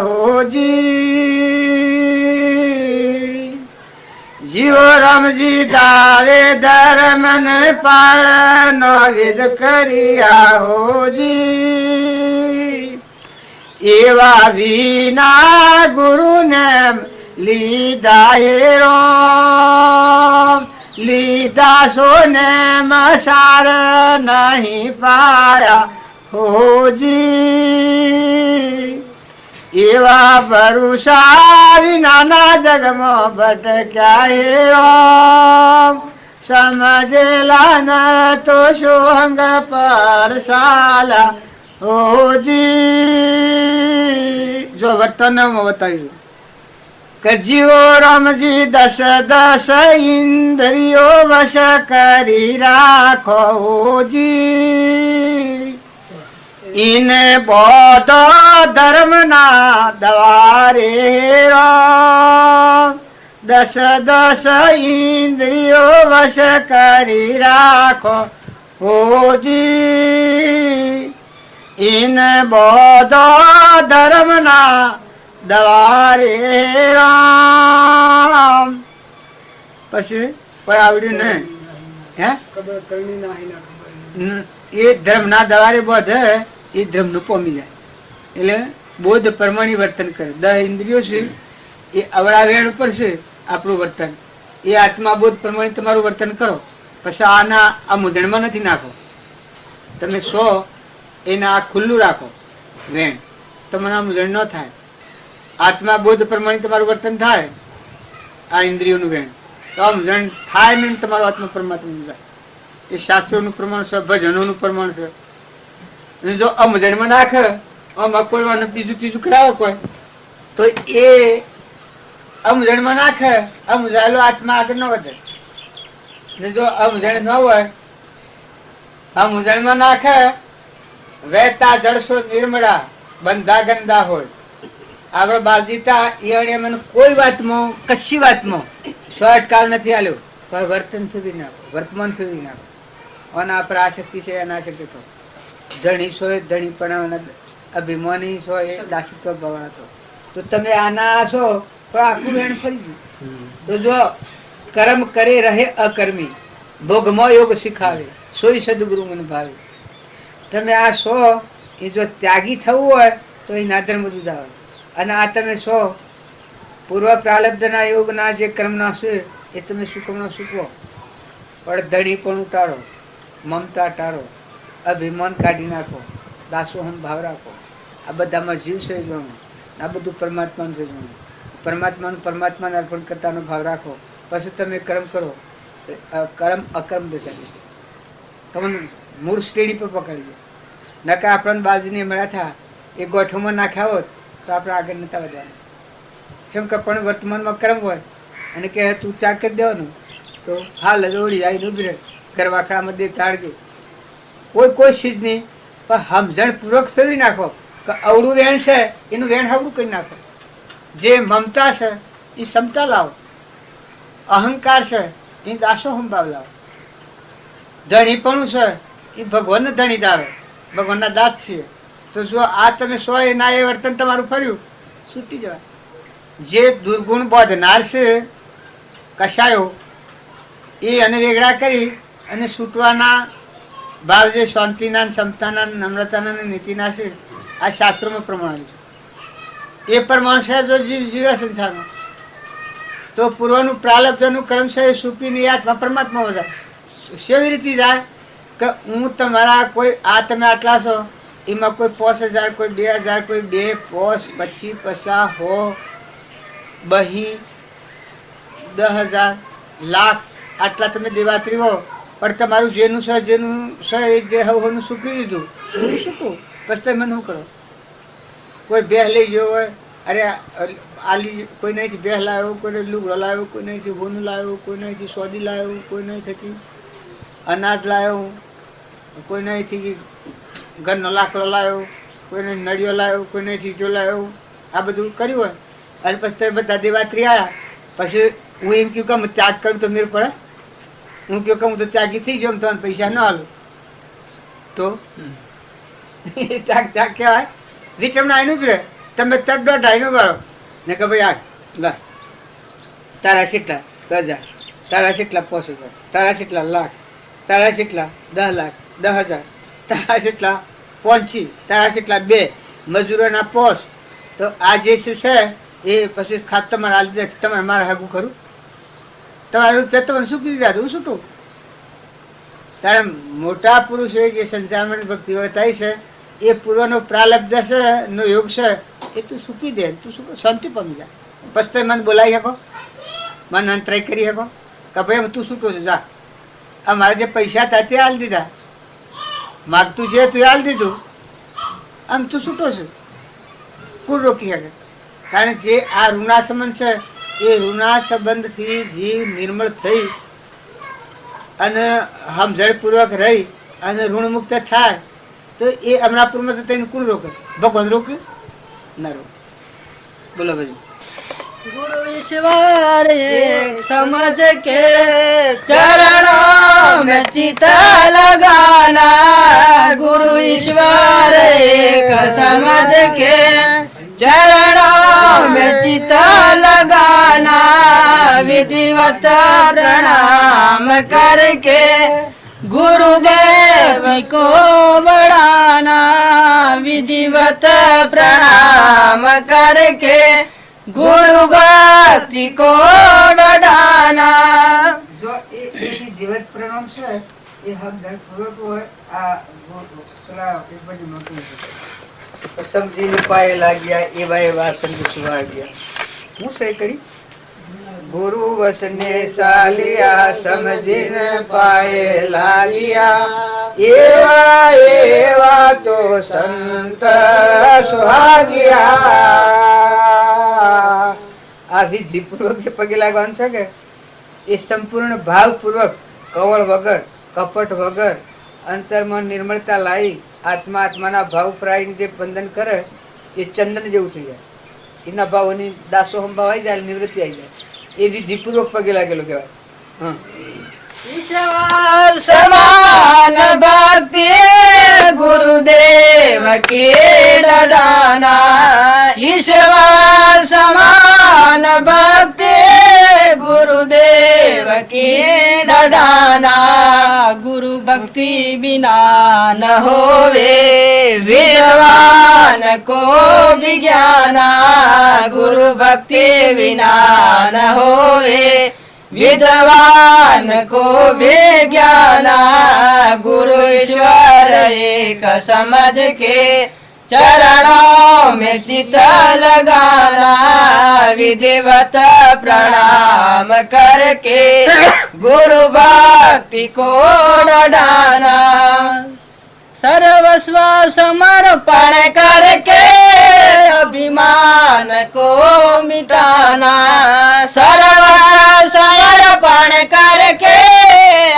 હોજી. જીવો રામજી ધાવે ધર્મ ને પાળ નો વેદ કરી હોજી. એવા વિના ગુરુ ને લીધા હે રામ, લીધા સોને મસાર નહીં પાયા હોજી. એવા ભરૂસા વિનાના જગમાં ભટક્યા હે રામ, સમજેલા ન તો સોંગ પર સાલા હોજી. જો વર્તનમાં બતાવ્યું કે જીવો રામજી દસ દસ ઇન્દ્રિયો વશ કરી રાખો હોજી. ઇને બોધો ધર્મ ના દ્વારે રામ, દસ દસ ઇન્દ્રિયો વશ કરી રાખો હોજી. ઇને બોધો ધર્મ ના દ્વારે રામ. પછી કોઈ આવડ્યું ને હે એ ધર્મ ના દ્વારે બોધ એ ધર્મ નું પોમી જાય. એટલે બોધ પ્રમાણે વર્તન કરે. 10 ઇન્દ્રિયો છે એ અવળા વેણ ઉપર છે આપણું વર્તન. એ આત્મા બોધ પ્રમાણે તમારું વર્તન કરો. પછી આના આ મુદણમાં નથી નાખો. તમે સો એના આ ખુલ્લું રાખો વેણ, તમને આ મુદણ ન થાય. આત્મા બોધ પ્રમાણે તમારું વર્તન થાય. આ ઇન્દ્રિયોનું વેણ તો આમ જણ થાય ને તમારો આત્મા પરમાત્મા જાય. એ શાસ્ત્રોનું પ્રમાણ છે, ભજનોનું પ્રમાણ છે. અને જો અમજણમાં નાખે આમાં કોઈ બીજું ત્રીજું કરાવે કોઈ તો એ અમજણમાં નાખે અમજાયેલો આત્મા આગળ ન વધે. ને જો અમજણ ન હોય અમજણમાં નાખે વહેતા જળસો નિર્મળા બંધા ગંદા હોય. આપણે બાલજીતા એ મને કોઈ વાતમાં કશી વાતમાં શોર્ટકાલ નથી આલ્યો. કોઈ વર્તન સુધી નાખો, વર્તમાન સુધી નાખો. અનાપર આશક્તિ છે અનાશક્તિ તો ધણી છો એ ધણી પણ અભિમાની છો એ દાસિત્વ ભવન હતો. તો તમે આના છો તો આખું વેણ ફરી ગયું. તો જો કર્મ કરે રહે અકર્મી ભોગમાં યોગ શીખાવે સોય સદગુરુ મન ભાવે. તમે આ છો એ જો ત્યાગી થવું હોય તો એ નાધર્મ જુદા હોય. અને આ તમે છો પૂર્વ પ્રાલબ્ધના યોગના જે કર્મના છે એ તમે સુખમનો શીખવો. પણ ધણી પણ ટાળો, મમતા ટાળો, અભિમાન કાઢી નાખો, દાસોહમ ભાવ રાખો. આ બધામાં જીવ છે જોવાનું, આ બધું પરમાત્માનું છે જોવાનું. પરમાત્માને અર્પણ કરતાનો ભાવ રાખો. પછી તમે કર્મ કરો. કર્મ અકર્મ દશા તમને મૂળ શ્રેણી પર પકડી દે. નકા આપણને બાજુની મળ્યા થા એ ગોઠવમાં નાખ્યા હોત તો આપણે આગળ નતા વધવાનું. જેમ કે પણ વર્તમાનમાં કર્મ હોય અને કે તું ત્યાગ કરી દેવાનું તો હાલ દોડી આવીને ઉભી રહે ઘરવાખરામાં દે ચાળગે કોઈ ચીજ નહીં. પણ સમજણ પૂર્વક ફેરવી નાખો કે અવળું વેણ છે એનું વેણ હવડું કરી નાખો. જે મમતા છે એ ક્ષમતા લાવો, અહંકાર છે એ દાસો સંભાવ લાવો, ધણીપણું છે એ ભગવાનને ધણી ધારો, ભગવાનના દાંત છીએ. તો જો આ તમે સો એ ના એ વર્તન તમારું ફર્યું છૂટી જવાય. જે દુર્ગુણ બોધનાર છે કશાયો એ અને વેગળા કરી અને છૂટવાના ભાવ જે શાંતિના, ક્ષમતાના, નમ્રતાના, નીતિના છે આ શાસ્ત્રોમાં પ્રમાણ છે. એ પ્રમાણ છે જો જીવે સંસારમાં તો પૂર્વનું પ્રાલબ્ધનું કર્મ છે એ સુખીની આત્મા પરમાત્મા વધારે સેવી રીતે જાય કે હું તમારા કોઈ આ તમે આટલા છો એમાં કોઈ 5000 કોઈ 2000 કોઈ 2 5 25 50 100 બહી 10,000 લાખ આટલા તમે દેવાત્રી હો. પણ તમારું જેનું છે એ જે હવનું સૂકી દીધું સૂકું પછી તમે શું કરો? કોઈ બેહ લઈ ગયો હોય, અરે આલી કોઈ નહીં બેહ લાવ્યો, કોઈને લુગડો લાવ્યો, કોઈ નહીં હોનું લાવ્યો, કોઈ નહીં સોદી લાવ્યો, કોઈ નહીં થકી અનાજ લાવ્યો, કોઈ નહીં ઘરનો લાકડો લાવ્યો, કોઈને નળિયો લાવ્યો, કોઈને ચીજો લાવ્યો. આ બધું કર્યું હોય અને પછી તમે બધા દેવાત્રી આવ્યા. પછી હું એમ કહ્યું કે હું ત્યાગ કરું તો મેળ પડે? હું કહ્યું કે હું તો ત્યાગી થઈ જાઉં તો પૈસા ન હાલું તો ત્યાગ કહેવાય. વિચમણા આઈનું જ રહે. તમે તડો ઢાઈનું કરો ને કે ભાઈ આ લા તારા કેટલા 10,000, તારા કેટલા 5,000, તારા કેટલા લાખ, તારા કેટલા 10 લાખ 10,000, તારા કેટલા 5, તારા કેટલા 2 મજૂરોના પોસ. તો આ જે છે એ પછી ખાત તમારે આ લીધે તમારે મારે હાગું ખરું તમારું રૂપિયા તમને શું કીધું જાતું છૂટું. તારે મોટા પુરુષો જે સંસારમાં ભક્તિ હોય થાય છે એ પૂર્વનો પ્રાલબ્ધ છે નો યોગ છે એ તું સૂકી દે, તું શું શાંતિ પામી જાય. પછી તમે મને બોલાવી શકો, મને અંતરાય કરી શકો કે ભાઈ તું છૂટો છે જા. આ મારા જે પૈસા હતા તે હાલ દીધા, માગતું છે તું હાલ દીધું, આમ તું છૂટો છે. કોણ રોકી શકે? કારણ જે આ ઋણા સંબંધ છે એ ઋણા સંબંધથી જીવ નિર્મળ થઈ અને સમજણપૂર્વક રહી અને ઋણમુક્ત થાય તો એ અમરાપુરમાં તેને કોણ રોકે? ભગવાન રોકે ના રોકે. બોલો ભાઈ. गुरु ईश्वर एक समझ के चरणों में चित लगाना, गुरु ईश्वर एक समझ के चरणों में चित लगाना, विधिवत प्रणाम करके गुरुदेव को बढ़ाना, विधिवत प्रणाम करके गुरु भक्ति को बढ़ाना. જો એ જીવત પ્રણામ છે એ સમજણપૂર્વક હોય. આ એક બાજુ નહોતું સમજીને પાયે લાગ્યા એવા સંત સુવા ગયા. હું સહી કરી ગુરુ વસને સાલિયા સમજીને પાયે લાગ્યા એવા તો સંત સુહાગ્યા. આ વિધિપૂર્વક જે પગે લાગવાનું છે કે એ સંપૂર્ણ ભાવપૂર્વક, કવળ વગર, કપટ વગર, અંતરમાં નિર્મળતા લાવી આત્માના ભાવ પ્રાયને જે બંધન કરે એ ચંદન જેવું થઈ જાય. એના ભાવોની દાસો સંભાવ આવી જાય, નિવૃત્તિ આવી જાય. એ વિધિપૂર્વક પગે લાગેલો કહેવાય. ईश्वर समान भक्ति गुरुदेव के डडाना ईश्वर समान भक्ति गुरुदेव के डडाना गुरु भक्ति बिना न होवे विद्वान को विज्ञाना गुरु भक्ति बिना न होवे विद्वान को विज्ञाना गुरु ईश्वर एक समझ के चरणों में चित लगाना विधिवत प्रणाम करके गुरु भक्ति को डाना सर्वस्व समर्पण करके अभिमान को मिटाना सर्वस्व समर्पण करके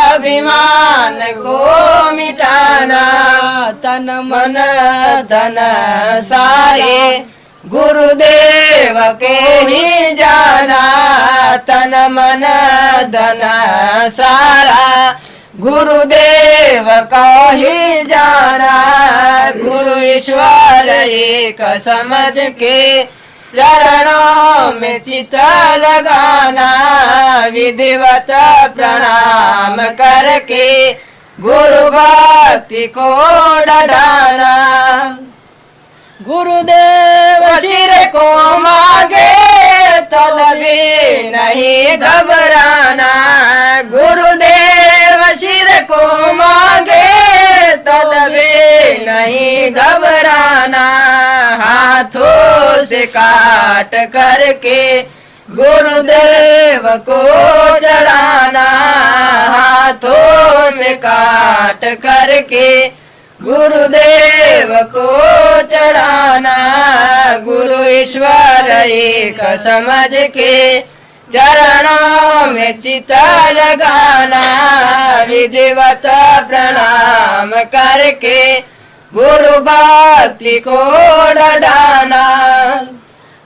अभिमान को मिटाना तन मन धन सारे गुरुदेव के ही जाना तन मन धन सारा गुरुदेव को ही जाना गुरु ईश्वर एक समझ के चरणों में चित लगाना विधिवत प्रणाम करके गुरु भक्ति को डराना गुरुदेव सिर को मांगे तब भी नहीं घबराना गुरुदेव सिर को मांगे तब भी नहीं घबराना हाथों से काट करके गुरुदेव को चढ़ाना हाथों में काट करके गुरुदेव को चढ़ाना गुरु ईश्वर एक समझ के चरणों में चित लगाना विधिवत प्रणाम करके गुरु भक्ति को डराना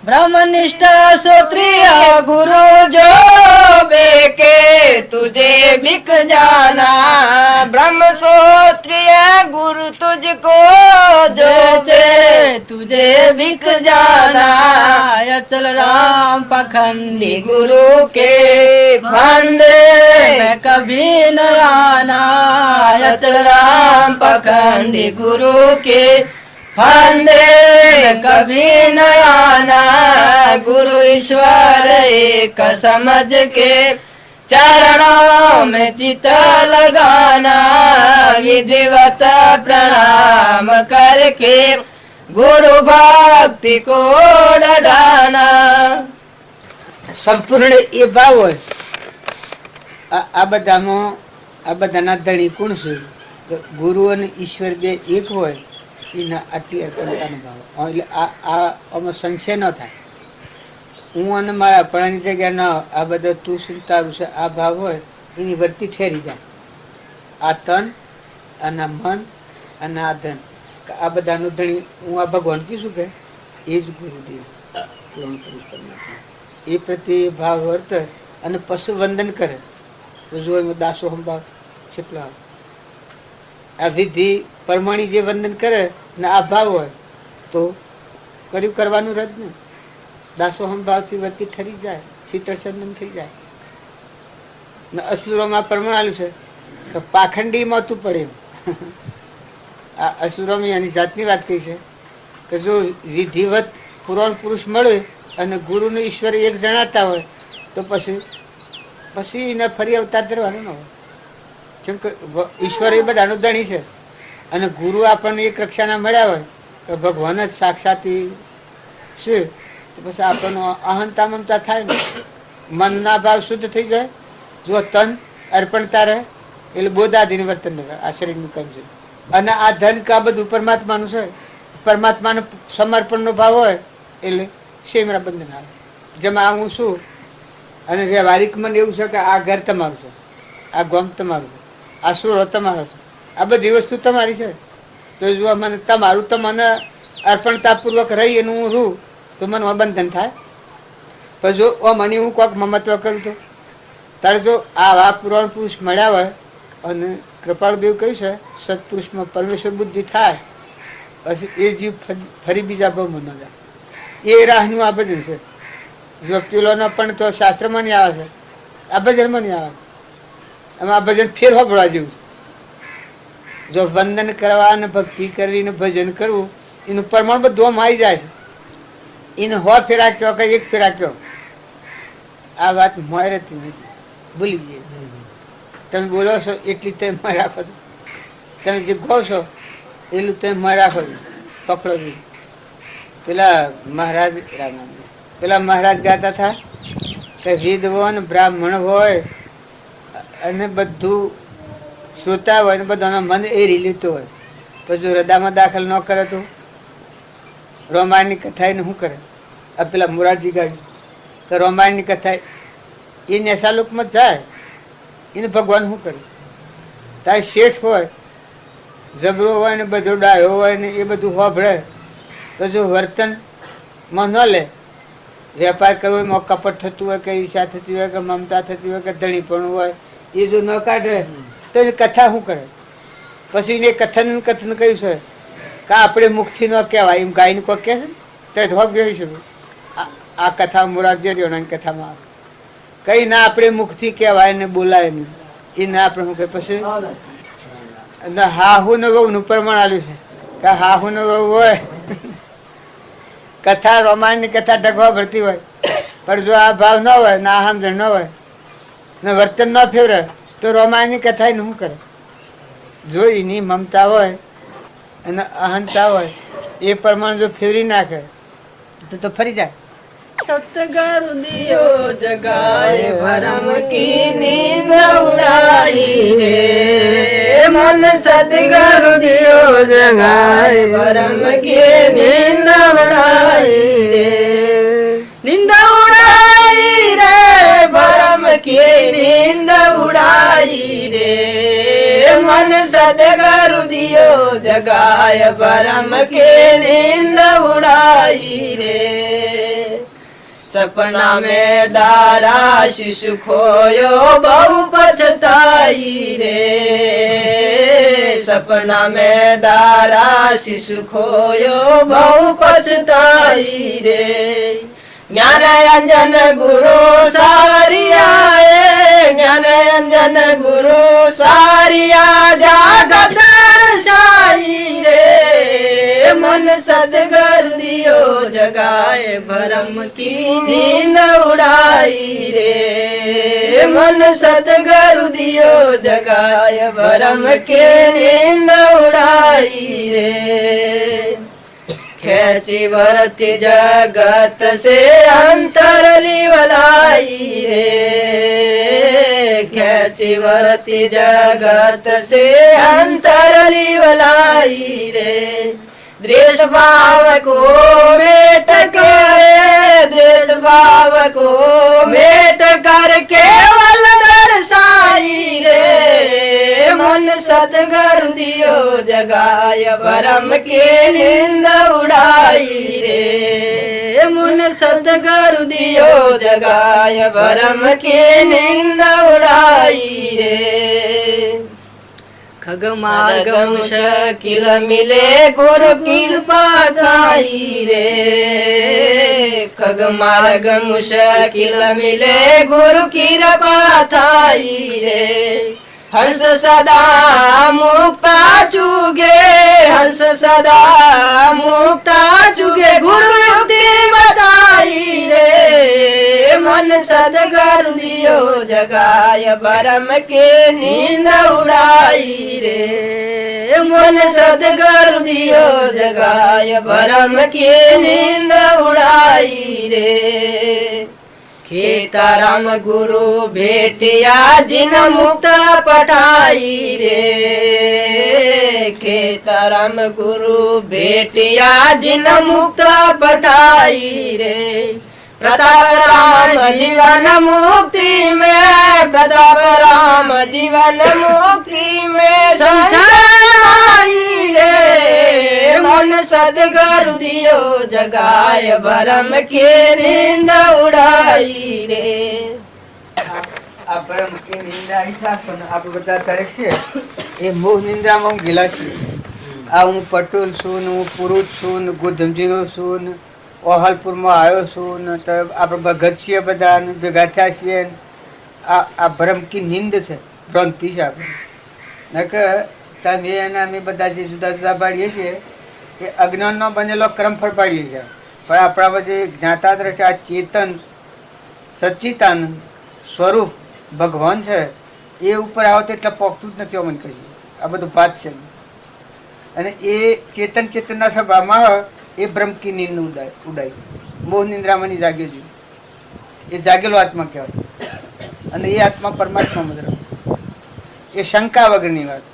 ब्रह्मनिष्ठ श्रोत्रिय गुरु जो बेके तुझे बिक जाना ब्रह्म श्रोत्रिय गुरु तुझको जो चे तुझे बिक जाना अचल राम पखंडी गुरु के फंदे में कभी न आना अचल राम पखंडी गुरु के फंदे कभी न आना गुरु ईश्वर एक समझ के चरणों में चित लगाना विधिवत प्रणाम करके गुरु भक्ति को डराना સંપૂર્ણ એ ભાવ હોય આ બધાના ધણી કોણ છે ગુરુ અને ઈશ્વર બે એક હોય એના આટલી અકળતાનો ભાવ એટલે આમાં સંશય ન થાય હું અને મારા પણાની જગ્યા ન આ બધા તું સુનતા વિશે આ ભાવ હોય એની વર્તી ઠેરી જાય આ તન અને મન અને આ ધન આ બધાનું ધણી હું આ ભગવાન કીધું કે એ જ ગુરુદેવ એ પ્રત્યે ભાવ વર્તે અને પશુ વંદન કરે તો જો એમાં દાસો સંભાવ કેટલા આ વિધિ પરમાણી જે વંદન કરે ને આ ભાવ હોય તો કર્યું કરવાનું રજ ને દાસો સંભાવથી વર્તી ઠરી જાય શીતળ ચંદન થઈ જાય ને અસુરોમાં પ્રમાણ આવેલું છે કે પાખંડીમાં તું પડે આ અસુરોમાં એની જાતની વાત કહી છે કે જો વિધિવત પુરાણ પુરુષ મળે અને ગુરુને ઈશ્વર એક જણાતા હોય તો પછી એને ફરી અવતાર ધરવાનો ન હોય કેમ કે ઈશ્વર એ બધાનો ધણી છે અને ગુરુ આપણને એક રક્ષાના મળ્યા હોય તો ભગવાન જ સાક્ષાત છે તો પછી આપણનો અહંતા મમતા થાય ને મનના ભાવ શુદ્ધ થઈ જાય જો તન અર્પણતા રહે એટલે બોધાધીન વર્તન રહે આ શરીરનું કામ છે અને આ ધન કા બધું પરમાત્માનું છે પરમાત્માનો સમર્પણનો ભાવ હોય એટલે સેમરા બંધન આવે જેમાં હું છું અને વ્યવહારિક મને એવું છે કે આ ઘર તમારું છે આ ગામ તમારું છે આ સુરો તમારો છે આ બધી વસ્તુ તમારી છે તો જો મને તમારું તો મને અર્પણતાપૂર્વક રહી એનું હું રહું તો મને બંધન થાય પણ જો મને હું કોઈક મમત્વ કરું તારે જો આવા પુરાણ પુરુષ મળ્યા હોય અને કૃપાળદેવ કહ્યું છે સત્પુરુષમાં પરમેશ્વર બુદ્ધિ થાય પછી એ જીવ ફરી બીજા ભાવમાં ન જાય. એ રાહનું આ ભજન છે. જો પેલોનો પણ તો શાસ્ત્રમાં નહીં આવે છે, આ ભજનમાં નહીં આવે. એમાં આ ભજન ફેર હોભળવા જેવું. જો વંદન કરવા ને ભક્તિ કરીને ભજન કરવું એનું પ્રમાણ બધું આમ આવી જાય છે. એને હો ફેરા કયો કે એક ફેરા કયો, આ વાત મોય રહેતી નથી, ભૂલી જઈએ. તમે બોલો છો એટલી તમે મોય રાખો છો, તમે જે કહો છો એટલું તમે મોય રાખો છો, પકડો છો. પેલા મહારાજ ગાતા હતા કે વિદ્વાન બ્રાહ્મણ હોય અને બધું શ્રોતા હોય ને બધાનો મન એરી લીધું હોય તો જો હૃદયમાં દાખલ ન કરે તો રામાયણની કથા એને શું કરે? આ પેલા મોરારજી ગાડી તો રામાયણની કથા એ નેસાલોકમાં જાય, એને ભગવાન શું કરે? તારે શેઠ હોય, જબરો હોય ને બધો ડાયો હોય ને એ બધું હોભળે તો જો વર્તનમાં ન લે, વેપાર કરવો એમાં કપટ થતું હોય કે ઈચ્છા થતી હોય કે મમતા થતી હોય કે ધણીપણું હોય, એ જો ન કાઢે તો એ કથા શું કરે? પછી એને કથન કહ્યું છે કે આપણે મુખથી ન કહેવાય એમ ગાયને કોઈ કહે છે તો હોપ જોઈ છે. આ કથા મોરારજી દેવનાની કથામાં કઈ ના આપણે મુખથી કહેવાય ને બોલાય નહીં, એ ના આપણે શું કહે. પછી હાહુ ને વહુનું પ્રમાણ આવ્યું છે કે હાહુ ને વહુ હોય કથા રામાયણની કથા ઢગવા ભરતી હોય પણ જો આ ભાવ ન હોય ને આ સમજણ ન હોય ને વર્તન ન ફેવરે તો રામાયણની કથા શું કરે? જો એની મમતા હોય અને અહંતા હોય એ પ્રમાણે જો ફેરવી નાખે તો ફરી જાય. સતગુરુ દિયો જગાય ભરમ કી નીંદ ઉડાઈ રે, મન સતગુરુ દિયો જગાય ભરમ કી નીંદ ઉડાઈ રે, નીંદ ઉડાઈ રે ભરમ કી નીંદ ઉડાઈ રે, મન સતગુરુ દિયો જગાય ભરમ કી નીંદ ઉડાઈ રે, सपना में दारा शिशु खोयो बहु पछताई रे, सपना में दारा शिशु खोयो बहु पछताई रे, ज्ञान अंजन गुरु सारिया ज्ञान अंजन गुरु सारिया जागत साई रे, मन सदगुरु दियो जगाए भरम की नींद उड़ाई रे, मन सदगुरु दियो जगाए भरम के नींद उड़ाई रे, खेची भरती जगत से अंतर लिवलाई रे, खेची भरती जगत से अंतर लिवलाई रे, द्वेष भाव को मेट कर, द्वेष भाव को मेट कर केवल दर्शाई रे, मन सदगुरु दियो जगाय भरम के नींद उड़ाई रे, मन सदगुरु दियो जगाय भरम के नींद उड़ाई रे, खग मार्ग मुश्किल मिले गुरु कृपा थाई रे, खग मार्ग मुश्किल मिले गुरु कृपा थाई रे, हंस सदा मुक्ता चुगे, हंस सदा मुक्ता चुगे गुरु युक्ति बताई रे, मन सदगुरु दियो जगाय भरम के नींद उड़ाई रे, मन सदगुरु दियो जगाय भरम के नींद उड़ाई रे, खेताराम गुरु भेटिया जिन मुक्त पठाई रे, खेताराम गुरु भेटिया जिन मुक्त पठाई रे, प्रताप राम जीवन मुक्ति में, प्रताप राम जीवन मुक्ति में संसार रे, मन सदगुरु दियो जगाय भरम के नींद उड़ाई रे। આ પરમ એ નિંદા હિસાબ પણ આપણે બધા અત્યારે છીએ એ મોહ નિંદ્રામાં હું ગયેલા છીએ. આ હું પટોલ છું ને હું પુરુષ છું ને ગોધમજીનો છું ને ઓહલપુરમાં આવ્યો છું ને તો આપણે ભગત છીએ બધા ને ભેગા થયા છીએ ને આ ભ્રમ કી નિંદ છે, ભ્રાંતિ છે આપણે. નકર તમે અને અમે બધા જે જુદા જુદા પાડીએ છીએ એ અજ્ઞાનનો બનેલો ક્રમફળ પાડીએ છીએ. પણ આપણા બધે જ્ઞાતા દ્રષ્ટિ આ ચેતન સચ્ચિતાનંદ સ્વરૂપ ભગવાન છે એ ઉપર આવો તો એટલે પોખતું જ નથી અમને કહીએ. આ બધું ભાત છે અને એ ચેતનના સ્વભાવમાં આવે એ બ્રહ્મ કી નીંદ ઉડાય મોહ નિંદ્રામાંની જાગ્યો છે એ જાગેલો આત્મા કહેવાય. અને એ આત્મા પરમાત્મા મધર એ શંકા વગરની વાત.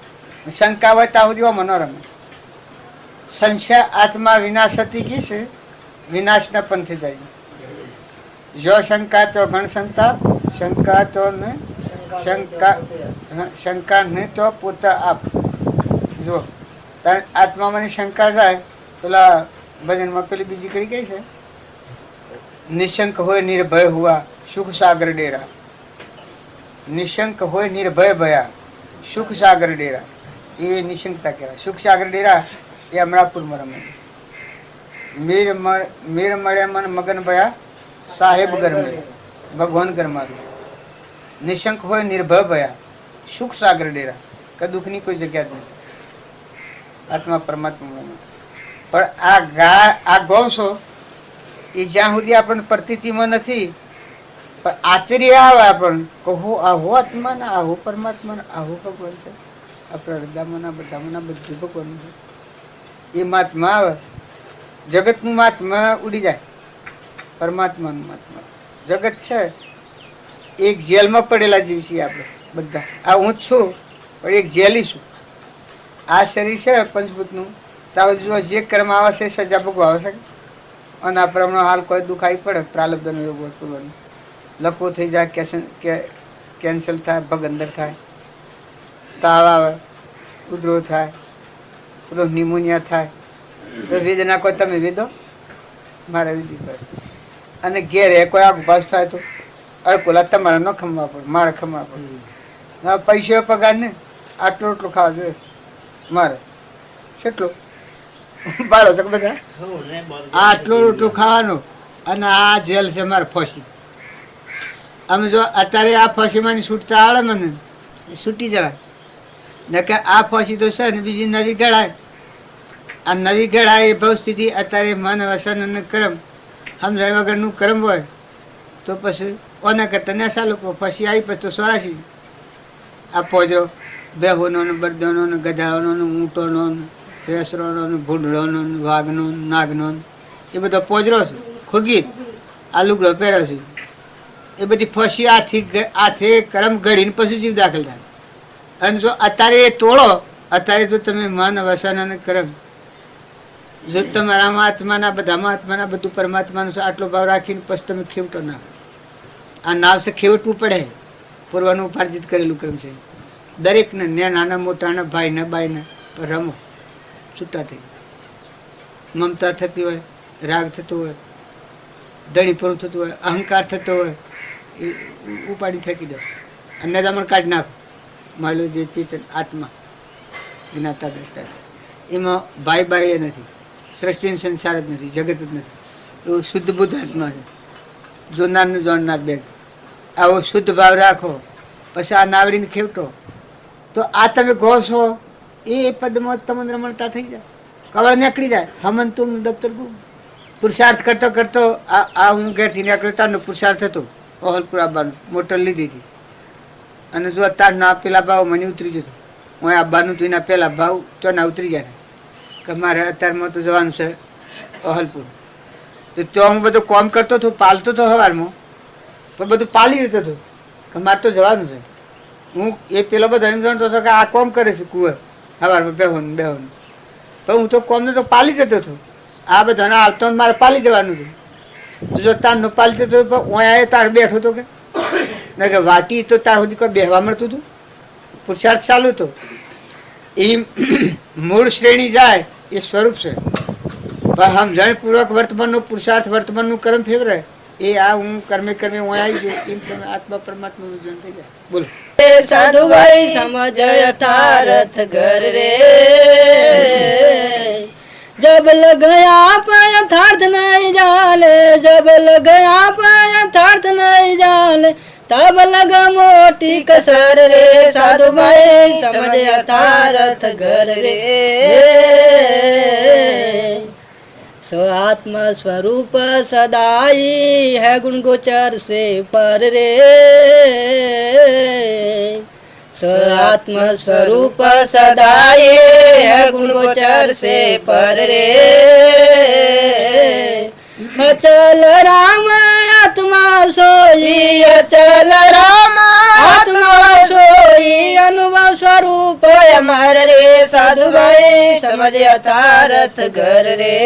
શંકા હોય ત્યાં સુધી મનોરમ સંશય આત્મા વિનાશ હતી કી છે વિનાશના પંથે જાય. જો શંકા તો ગણ સંતાપ શંકા તો ને શંકા ને તો પોતા આપ. જો આત્મામાં શંકા જાય પેલા ભજનમાં પેલી બીજી કઈ કઈ છે નિશંક હોય નિર્ભય હુઆ સુખ સાગર ડેરા. નિશંક હોય નિર્ભય ભયા સુખ સાગર ડેરા એ નિશંકતા કહેવાય. સુખ સાગર ડેરા એ અમરાપુરમાં રમે. મીર મળે મન મગન ભયા સાહેબ ઘર મળે ભગવાન ઘર મારું. નિશંક હોય નિર્ભય ભયા સુખ સાગર ડેરા કે દુઃખની કોઈ જગ્યા જ નથી. આત્મા પરમાત્મા પણ આ ગૌશો એ જ્યાં સુધી આપણને પ્રતીતિમાં નથી પણ આચર્ય આવે આપણને કહું આહો આત્મા ને આહો પરમાત્મા ને આહો ભગવાન છે. આપણા હૃદયમાં બધામાં બધું ભગવાન છે. એ મહાત્મા આવે જગતનું મહાત્મા ઉડી જાય. પરમાત્માનું મહાત્મા જગત છે એક જેલમાં પડેલા જેવી છીએ આપણે બધા. આ હું જ છું પણ એક જેલી છું. આ શરીર છે પંચભૂતનું તો જો જે કર્મ આવે છે સજા ભોગવા છે અને આ પ્રમાણે હાલ કોઈ દુઃખ આવી પડે પ્રાલબ્ધનો યોગ પૂરવાનો લકવો થઈ જાય કેન્સલ થાય પગ અંદર થાય તાવ આવે ઉધરો થાય પેલો નિમોનિયા થાય તો વેદના કોઈ તમે વેદો મારે વિધિ પડે અને ઘેરે કોઈ આગ પાસ થાય તો અડકોલા તમારે ન ખમવા પડે મારે ખમવા પડે. પૈસો પગાર ને આટલું એટલું ખાવા જોઈએ મારે કેટલું બાળો છો બધા આટલું એટલું ખાવાનું અને આ જેલ છે મારે ફસી. અમે જો અત્યારે આ ફસીમાંની છૂટતા આવડે મને છૂટી જવાય ને કે આ ફસી તો છે ને બીજી નવી ગળાય. આ નવી ગળાય એ ભાવ સ્થિતિ અત્યારે મન વસન અને કર્મ સમજણ વગરનું કર્મ હોય તો પછી ઓના કરતા ને સાલું ફસી આવી પછી તો સોરાશી આ પોજો બેહોનો ને બરદોનો ને ગધાડોનો ને ઊંટોનો ને રેસરોનો ને ભૂંડળોનો ને વાઘનો નાગનો એ બધો પોજરો છે ખુગી આ લુગડો પહેરે છે એ બધી ફસી આથી કરમ ઘડીને પછી જીવ દાખલ થાય. અને જો અત્યારે એ તોડો અત્યારે જો તમે મન વસન અને કર્મ જો તમારા આત્માના બધામાં આત્માના બધું પરમાત્માનું આટલો ભાવ રાખીને પછી તમે ખેવટો ના આ નાવ છે ખેવટવું પડે પૂર્વનું ઉપાર્જિત કરેલું કર્મ છે. દરેકને ને નાના મોટાના ભાઈને બાઈને રમો છૂટા થઈ મમતા થતી હોય રાગ થતો હોય ધણીપણું થતું હોય અહંકાર થતો હોય એ ઉપાડી ફેંકી દો અને દમણ કાઢી નાખો. માલું જે ચેતન આત્મા જ્ઞાતા દ્રષ્ટા એમાં ભાઈ બાઈ એ નથી સૃષ્ટિ સંસાર જ નથી જગત જ નથી. એવું શુદ્ધ બુદ્ધ આત્મા છે જોનાર ને જોડનાર બેગ. આવો શુદ્ધ ભાવ રાખો પછી આ નાવડીને ખેવટો તો આ તમે કહો છો એ પદમાં તમને રમણતા થઈ જાય કવળ નીકળી જાય. હમંતું દફતર પુરુષાર્થ કરતો કરતો આ હું ઘેરથી નીકળ્યો તારનો પુરુષાર્થ હતો ઓહલપુર આવવાનું મોટર લીધી હતી અને જો તારના પેલા ભાવ મને ઉતરી જતો હું આવવાનું તો એના પેલા ભાવ તો ના ઉતરી જાય કે મારે અત્યારમાં તો જવાનું છે ઓહલપુર. તો ત્યાં હું બધું કામ કરતો હતો પાલતો હતો સવારમાં પણ બધું પાલી દેતો હતો કે મારે તો જવાનું છે. હું એ પેલો બધો એમ જાણતો હતો કે આ કોમ કરે છે કુંવર સવારમાં બેહોનું પણ હું તો કોમને તો પાલી જતો હતો. આ બધાને આવતો મારે પાલી જવાનું હતું તો જો તારનો પાલી જતો હતો પણ ઓયા તાર બેઠો હતો કે વાટી તો તાર સુધી કોઈ બેહવા મળતું હતું પુરુષાર્થ ચાલુ હતો. એ મૂળ શ્રેણી જાય એ સ્વરૂપ છે પણ સમજણપૂર્વક વર્તમાનનું પુરુષાર્થ વર્તમાનનું કર્મ ફેવરે એ આ હું કર્મે કર્મે હું આવી ગયો એમ તમે આત્મા પરમાત્માનું જન થઈ જાય. બોલો. સાધુભાઈ સમજ યથાર્થ ઘર રે जब लग गया पर यथार्थ नहीं जाने जब लग गया पर यथार्थ नहीं जाने तब लग मोटी कसर रे साधु भाई समझ यथार्थ घर रे सो आत्मा स्वरूप सदाई है गुण गोचर से पर रे आत्म स्वरूप सदाए है गुण गोचर से पर रे अचल राम आत्मा सोई अचल राम आत्मा सोई अनुभव स्वरूप अमर रे साधु भाई समझ यथार्थ घर रे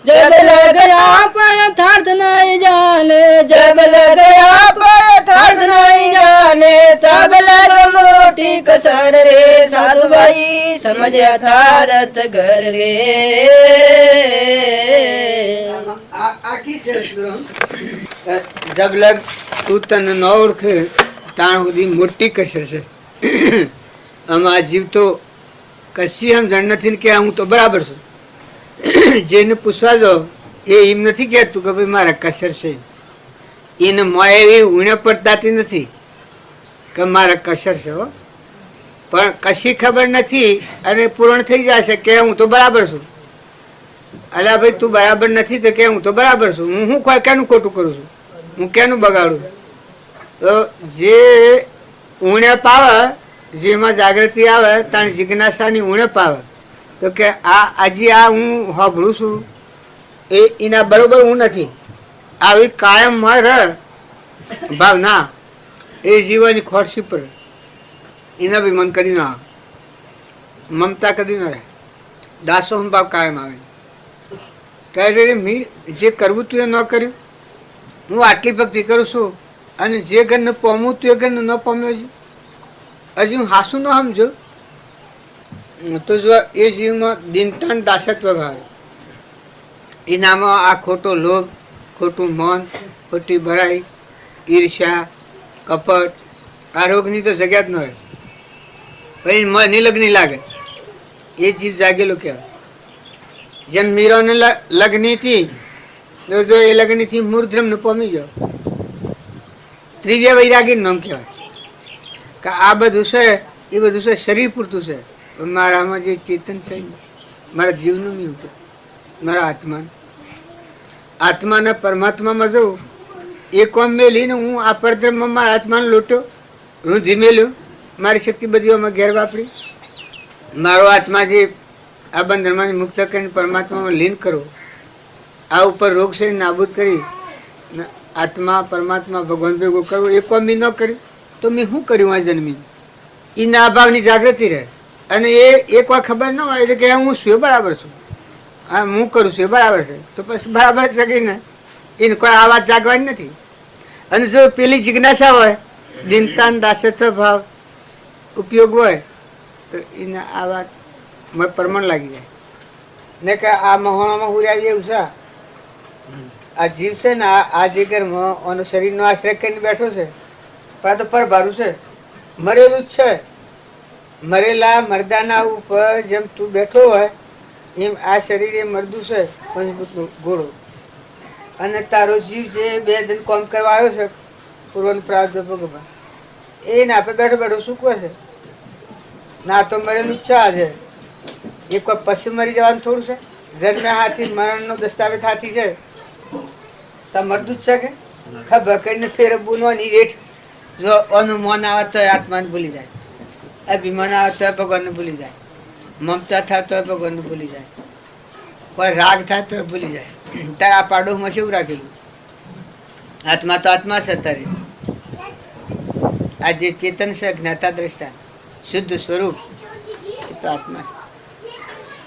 जब लग आप यथार्थ नहीं जाने जब लग आप यथार्थ नहीं जाने तब लग मोटी कसर रे साधु भाई समझ यथार्थ घर रे जब लग तू तन न ओळखे ताण સુધી મોટી કસર છે આમાં જીવ તો કશી સમજણ નથી ને કે હું તો બરાબર છું. જેને પૂછવા જાવ એ એમ નથી કહેતું કે ભાઈ મારા કસર છે. એને મોય એવી ઉણે પડતાતી નથી કે મારા કસર છે હો, પણ કશી ખબર નથી અને પૂર્ણ થઈ જશે કે હું તો બરાબર છું. અલા ભાઈ તું બરાબર નથી તો કે હું તો બરાબર છું. હું કોઈ કેનું ખોટું કરું છું, હું કેનું બગાડું. તો જે ઉણપ આવે જેમાં જાગૃતિ આવે તાણ જિજ્ઞાસાની ઉણપ આવે તો કે આજે આ હું હોભળું છું એ એના બરોબર હું નથી. આવી કાયમ મારે ભાવના એ જીવનની ખોરશી પર એના બી મન કદી ના આવે, મમતા કદી ના રહે, દાસો ભાવ કાયમ આવે. ત્યારે મેં જે કરવું તું એ ન કર્યું. હું આટલી ભક્તિ કરું છું અને જે ઘરને પામું તું એ ઘરને ન પામ્યો હજી હું હાસું ન સમજો તો જો એ જીવમાં દિનતાન દાસત્વ ભાવે એનામાં આ ખોટો લોભ, ખોટું મન, ખોટી ભરાઈ, ઈર્ષ્યા, કપટ આ રોગની તો જગ્યા જ ન હોય. પછી નિલગ્ની લાગે એ જીવ જાગેલો કહેવાય. જેમ મીરાને લગ્ની થી જો એ લગ્ની થી મૂર્ધ્રમ ને પામી ગયો ત્રિવ્ય વૈરાગી નામ કહેવાય કે આ બધું છે એ બધું છે શરીર પૂરતું છે. મારામાં જે ચેતન છે મારા જીવનું નહીં હતું, મારા આત્માના પરમાત્મામાં જવું એ કોમ મેલીને હું આ પરધર્મમાં મારા આત્માને લોટ્યો, હું ધીમેલ્યો, મારી શક્તિ બધી આમાં ઘેર વાપરી. મારો આત્મા જે આ બંધનમાંથી મુક્ત કરીને પરમાત્મામાં લીન કરો, આ ઉપર રોગ છે નાબૂદ કરી આત્મા પરમાત્મા ભગવાન ભેગો કરવો એ કોમ મેં ન કર્યું તો મેં શું કર્યું આ જન્મી. એના અભાવની જાગૃતિ રહે અને એ એક વાર ખબર ન હોય એટલે કે હું શું બરાબર છું, હા હું કરું છું એ બરાબર છે તો પછી બરાબર જ શકે ને. એને કોઈ આ વાત જાગવાની નથી. અને જો પેલી જિજ્ઞાસા હોય દિનતાન દાસત્વ ભાવ ઉપયોગ હોય તો એને આ વાત પરમણ લાગી જાય ને કે આ મહોણામાં હુરાવી એવું છે. આ જીવ છે ને આ જે ઘરમાં શરીરનો આશ્રય કરીને બેઠો છે પણ આ તો પરભારું છે, મરેલું જ છે. મરેલા મરદાના ઉપર જેમ તું બેઠો હોય એમ આ શરીર એ મરદું છે પંચભૂતનો ઘોડો. અને તારો જીવ જે બે દિન કોમ કરવા આવ્યો છે પૂર્વનું પ્રાર્થ ભગવાન એને આપણે બેઠો બેઠો સૂકવે છે ના તો મરેલું છે. આજે એ કોઈ પછી મરી જવાનું થોડું છે. જન્મ્યા હાથી મરણનો દસ્તાવેજ હાથી છે તો મરદું જ છે કે ખબર કરીને ફેરવવું ની રેઠ. જો અનુમાન આવે તો આત્માને ભૂલી જાય, અભિમાન આવે તો ભગવાનને ભૂલી જાય, મમતા થાય તો ભગવાનને ભૂલી જાય, કોઈ રાગ થાય તો ભૂલી જાય. તારે આ પાડોમાં શું રાખેલું? આત્મા તો આત્મા છે. તારે આ જે ચેતન છે જ્ઞાતા દ્રષ્ટા શુદ્ધ સ્વરૂપ એ તો આત્મા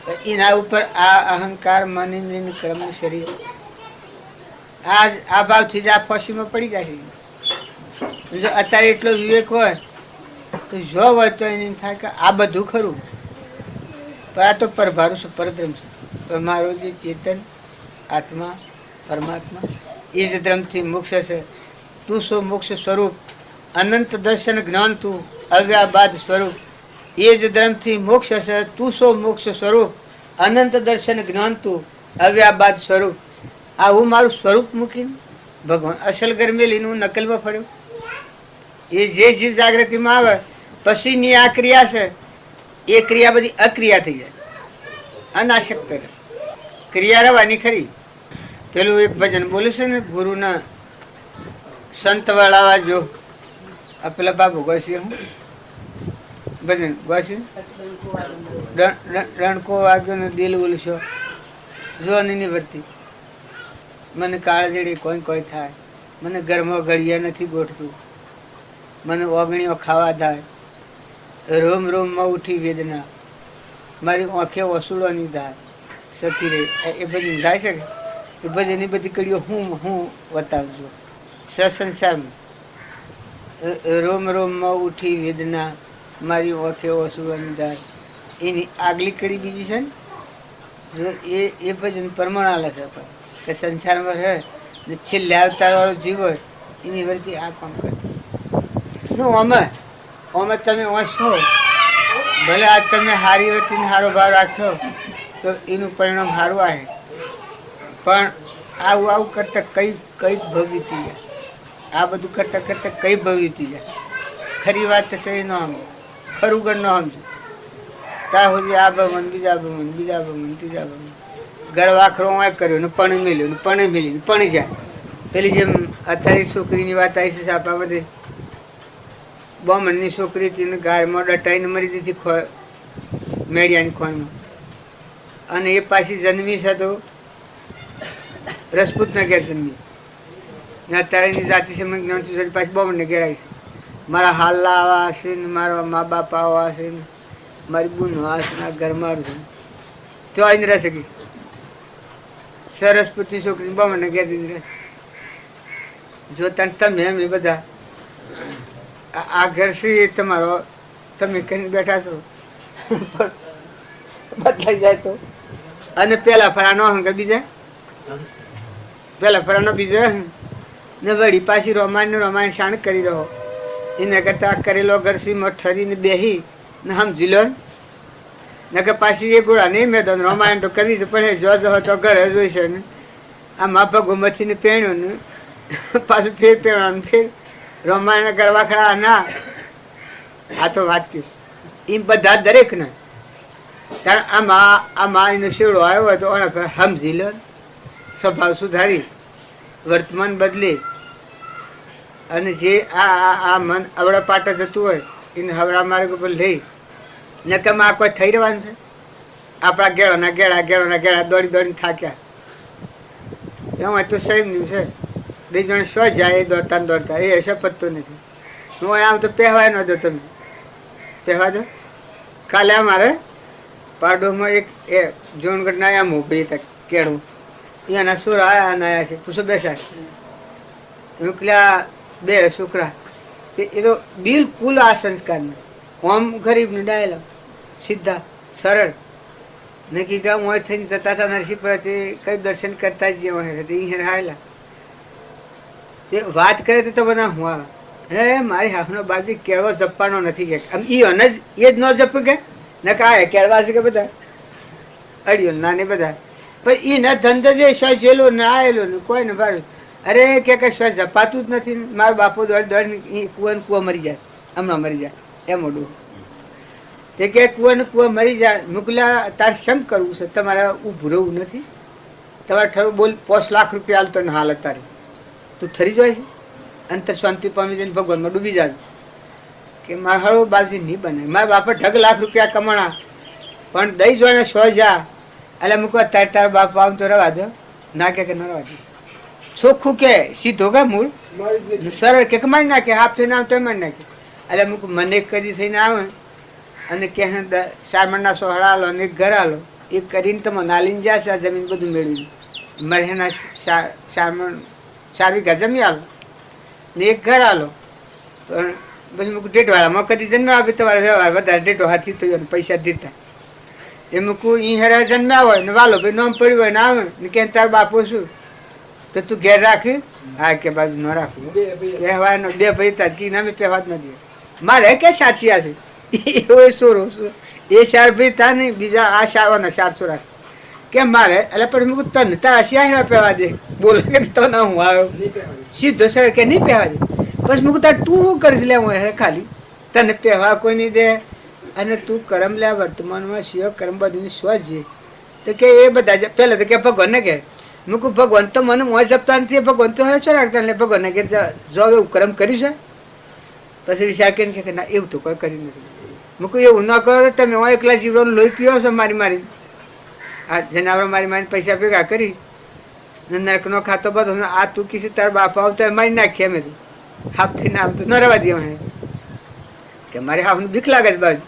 છે. એના ઉપર આ અહંકાર મન ઇન્દ્રિય કર્મ શરીર આ ભાવથી જ આ ફસીમાં પડી જાય છે. જો અત્યારે એટલો વિવેક હોય તો જો હોય તો એને થાય કે આ બધું ખરું પણ આ તો પરભારું છે, પરદ્રમ છે. મારો જે ચેતન આત્મા પરમાત્મા એ જ ધર્મથી મોક્ષ છે. તું સો મોક્ષ સ્વરૂપ અનંત દર્શન જ્ઞાન તું અવ્યાબાદ સ્વરૂપ એ જ ધર્મથી મોક્ષ છે. તું સો મોક્ષ સ્વરૂપ અનંત દર્શન જ્ઞાન તું અવ્યાબાદ સ્વરૂપ. આ હું મારું સ્વરૂપ મૂકીને ભગવાન અસલ ગરમી લઈને હું નકલમાં ફર્યો. એ જે જીવ જાગૃતિમાં આવે પછીની આ ક્રિયા છે એ ક્રિયા બધી અક્રિયા થઈ જાય, અનાશક્ત રહે. ક્રિયા રહેવાની ખરી. પેલું એક ભજન બોલ્યું છે ને, ગુરુના સંત વાળા જો આ પેલા બાબુ ગોસી હું ભજન ગોસી રણકો વાગ્યો ને દિલ ઉલશો જો ની વધતી મને કાળજડી કોઈ કોઈ થાય, મને ઘરમાં ઘડિયા નથી ગોઠતું, મને ઓગણીઓ ખાવા થાય, રોમ રોમમાં ઉઠી વેદના, મારી આંખે ઓસુડો ની થાય સખી રે. એ ભજન ગાય છે એ ભજનની બધી કડીઓ હું બતાવજો. સંસારમાં રોમ રોમમાં ઉઠી વેદના, મારી આંખે ઓસુડો ની થાય. એની આગલી કડી બીજી છે ને, જો એ ભજન પરમાણાલે છે કે સંસારમાં રહે ને છેલ્લે અવતાર વાળો જીવ હોય એની વરતી આ કામ કરે. અમે તમે વાંચો ભલે આજ તમે હારી વતી સારો ભાવ રાખ્યો તો એનું પરિણામ સારું આવે, પણ આવું કરતા કઈ ભવીતી જાય. આ બધું કરતા કરતા કઈ ભવીતી જાય. ખરી વાત તો સહી ન સમજો, ખરું ગણ ન સમજો. ત્યાં સુધી આ બમન બીજા બમન બીજા બમન ત્રીજા બમન ઘર વાખરો કર્યો ને પણ મેલ્યો ને પણ મેલી પણ જાય. પેલી જેમ અત્યારે છોકરીની વાત આવી છે આપણા બધે બોમણની છોકરી હતી ને ગાયમાં ડટાઈને મરી દીધી મેળિયાની ખોનમાં, અને એ પાછી જન્મી છે તો રજપૂતના ઘેર જન્મી. અત્યારે એની જાતિ છે મને જ્ઞાન છું પાછી બોમણને ઘેર આવી છે. મારા હાલ્લા આવા હશે ને મારા મા બાપ આવા હશે ને મારી બુનો હશે ને ઘરમાં છે તો આવીને રહેશે કે સરસ્પુતની છોકરી બોમણને ઘેર જઈને રહે. જો તમે એમ એ બધા આ ઘર છે તમારો તમે કઈ બેઠા છો બદલાઈ જાય તો, અને પેલા ફરાનો હંગ બીજા પેલા ફરાનો બીજા ને વળી પાછી રોમાયણ શાણ કરી રહ્યો. એને કરતા કરેલો ઘરસીમાં ઠરીને બેહી ને સમજી લો ને કે પાછી એ ગોળા નહીં મેં રોમાયણ તો કરી છે પણ જો તો ઘરે જોઈશે ને આ માફા ગોમથીને પહેણ્યું ને પાછું ફેર પહેરવાનું ફેર રોમાયણ કરવા ખરા ના. આ તો વાત કીશ એમ બધા દરેક ને કારણ આમાં એનો શેવડો આવ્યો હોય તો ઓના પર સમજી લો, સ્વભાવ સુધારી વર્તમાન બદલી, અને જે આ મન અવળા પાટા જતું હોય એને હવળા માર્ગ ઉપર લઈ નકમ આ કોઈ થઈ રહેવાનું છે. આપણા ગેળાના ગેળા દોડી દોડીને થાક્યા એમાં તો સૈમ છે. બે જણ સ્વ જાય દોડતા એ હશે પત્તો નથી. હું આમ તો પહેવાય ન દો, તમે પહેવા દો. કાલે અમારે પાડોમાં એક એ જોનગઢ ના આમ ઉભી હતા કેળું એના સુર આયા છે પૂછો બેસા મોકલ્યા બે છોકરા. એ તો બિલકુલ આ સંસ્કાર ને ઓમ ગરીબ ને ડાયેલા સીધા સરળ નક્કી ગામ હોય થઈને જતા હતા નરસિંહપુર કઈ દર્શન કરતા જ જે હાયેલા તે વાત કરે તો બધા હું આવે હે મારી હાથનો બાજુ કેળવો જપવાનો નથી કે આમ એ જ ન જપ કે ન કાય કેળવા છે કે બધા અડિયો નાને બધા પણ એ ન ધંધો જે સો જેલો ને આવેલો ને કોઈ ને ભાડું અરે કે સો જપાતું જ નથી. મારો બાપો દોડ કુવો મરી જાય હમણાં મરી જાય એમ મોડું તે કે કુવો મરી જાય. મોકલ્યા તાર શમ કરવું છે, તમારે ઊભું રહેવું નથી, તમારે ઠરું બોલ 5 લાખ રૂપિયા હાલ તને હાલત તારી તું થરી જાય છે અંતર શાંતિ પામી જઈને ભગવાનમાં ડૂબી જાય કે મારા હળવો બાજી નહીં બને. મારા બાપા 2 લાખ રૂપિયા કમાણા પણ દઈ જોઈને 100 જા એટલે મૂકવા તાર બાપ આમ તો રવા દો ના કે ન રવા દે. ચોખ્ખું કે સીધો કે મૂળ સરળ કે મારી નાખે હાફ થઈને આમ તો મારી નાખે. એટલે મૂક મને કરી થઈને આવે અને કે 4 મણના સોહળા આલો ને 1 ઘર આલો એ કરીને તમે નાલીને જશે આ જમીન બધું મેળવી મારે એના 4 વીઘા જમી આલો ને 1 ઘર આલો. પણ બધું ડેટવાળામાં કદી જન્મ આપે તમારે વ્યવહાર વધારે ડેટો હાથી તો પૈસા દીધા એમ કોઈ ઈ હેરા જન્મ્યા હોય ને વાલો ભાઈ નામ પડ્યું હોય ને આવે ને કે તાર બાપુ શું તો તું ઘેર રાખી હા કે બાજુ ન રાખવું પહેવાનો બે ભાઈ તાર કી નામે પહેવા જ નથી મારે કે સાચી છે એવો સોરો એ શાર ભાઈ તા નહીં બીજા આ શારવાના 400 રાખે કેમ મારે એટલે પણ મેં તને તારા શિયા પહેવા દે બોલે કે તો ના હું આવ્યો સીધો સર કે નહીં પહેવા દે પછી મેં તાર તું શું કરીશ લે હું ખાલી તને પહેવા કોઈ નહીં દે અને તું કરમ લે વર્તમાનમાં શિવ કર્મ બધું સ્વજે તો કે એ બધા પહેલા તો કે ભગવાનને કે મેં કહું ભગવાન તો મને મોજ જપતા નથી ભગવાન તો હવે શું રાખતા એટલે ભગવાનને કે જો એવું કર્મ કર્યું છે પછી વિચાર કરીને કે ના એવું તો કોઈ કરી નથી મેં કહું એવું ન કરો તમે હું એકલા જીવવાનું લોહી પીવો છો મારી આ જનાવરો મારી પૈસા ભેગા કરી નરકનો ખાતો બધો આ તું કીધું તારા બાપા આવતા મારી નાખીએ અમે હાફથી ના આવતું ન રવા દે કે મારે હાફ બીક લાગે છે બાજુ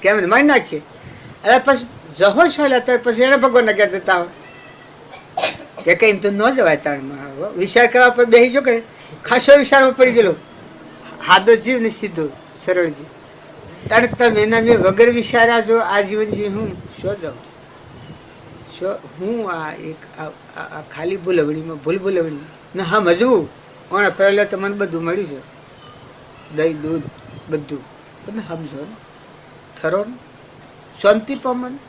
કેમ મારી નાખીએ એટલે પછી જહો છો પછી એને ભગવાનને કહેતા તાવ કે કઈ તો ન જવાય તારમાં વિચાર કરવા પર બેસી જો કે ખાસો વિચારમાં પડી ગયેલો હાદો જીવ ને સીધો સરળ જીવ તારે તમે એના મેં વગર વિચાર્યા જો આ જીવન જીવ હું શું જાઉં હું આ એક ખાલી ભૂલવણીમાં ભૂલવણી ને સમજવું ઓણે પહેલા તો મને બધું મળ્યું છે દહીં દૂધ બધું તમે સમજો ને ખરો ને શાંતિ પામો ને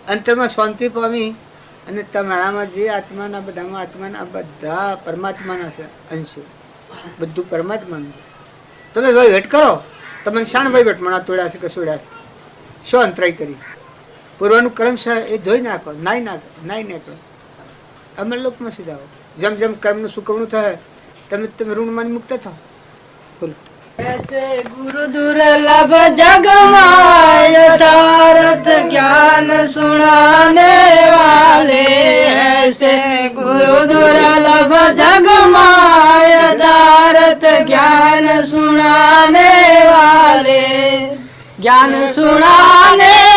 અંતરમાં શાંતિ પામી અને તમારામાં જે આત્માના બધા પરમાત્માના છે અંશો બધું પરમાત્માનું તમે વહીવટ કરો તમને શાણ વહીવટ મણા તોડ્યા છે કે સોડ્યા છે શું અંતરાય કરી પૂર્વનું કર્મ છે એ ધોઈ નાખો નાઈ નાખો અમર લોકમાં સીધા જેમ જેમ કર્મનું સુકવણું થાય તમે ઋણમાં મુક્ત થાઓ બોલો ऐसे गुरु दुर्लभ जगमाय यथार्थ ज्ञान सुनाने वाले ऐसे गुरु दुर्लभ जगमाय यथार्थ ज्ञान सुनाने वाले ज्ञान सुनाने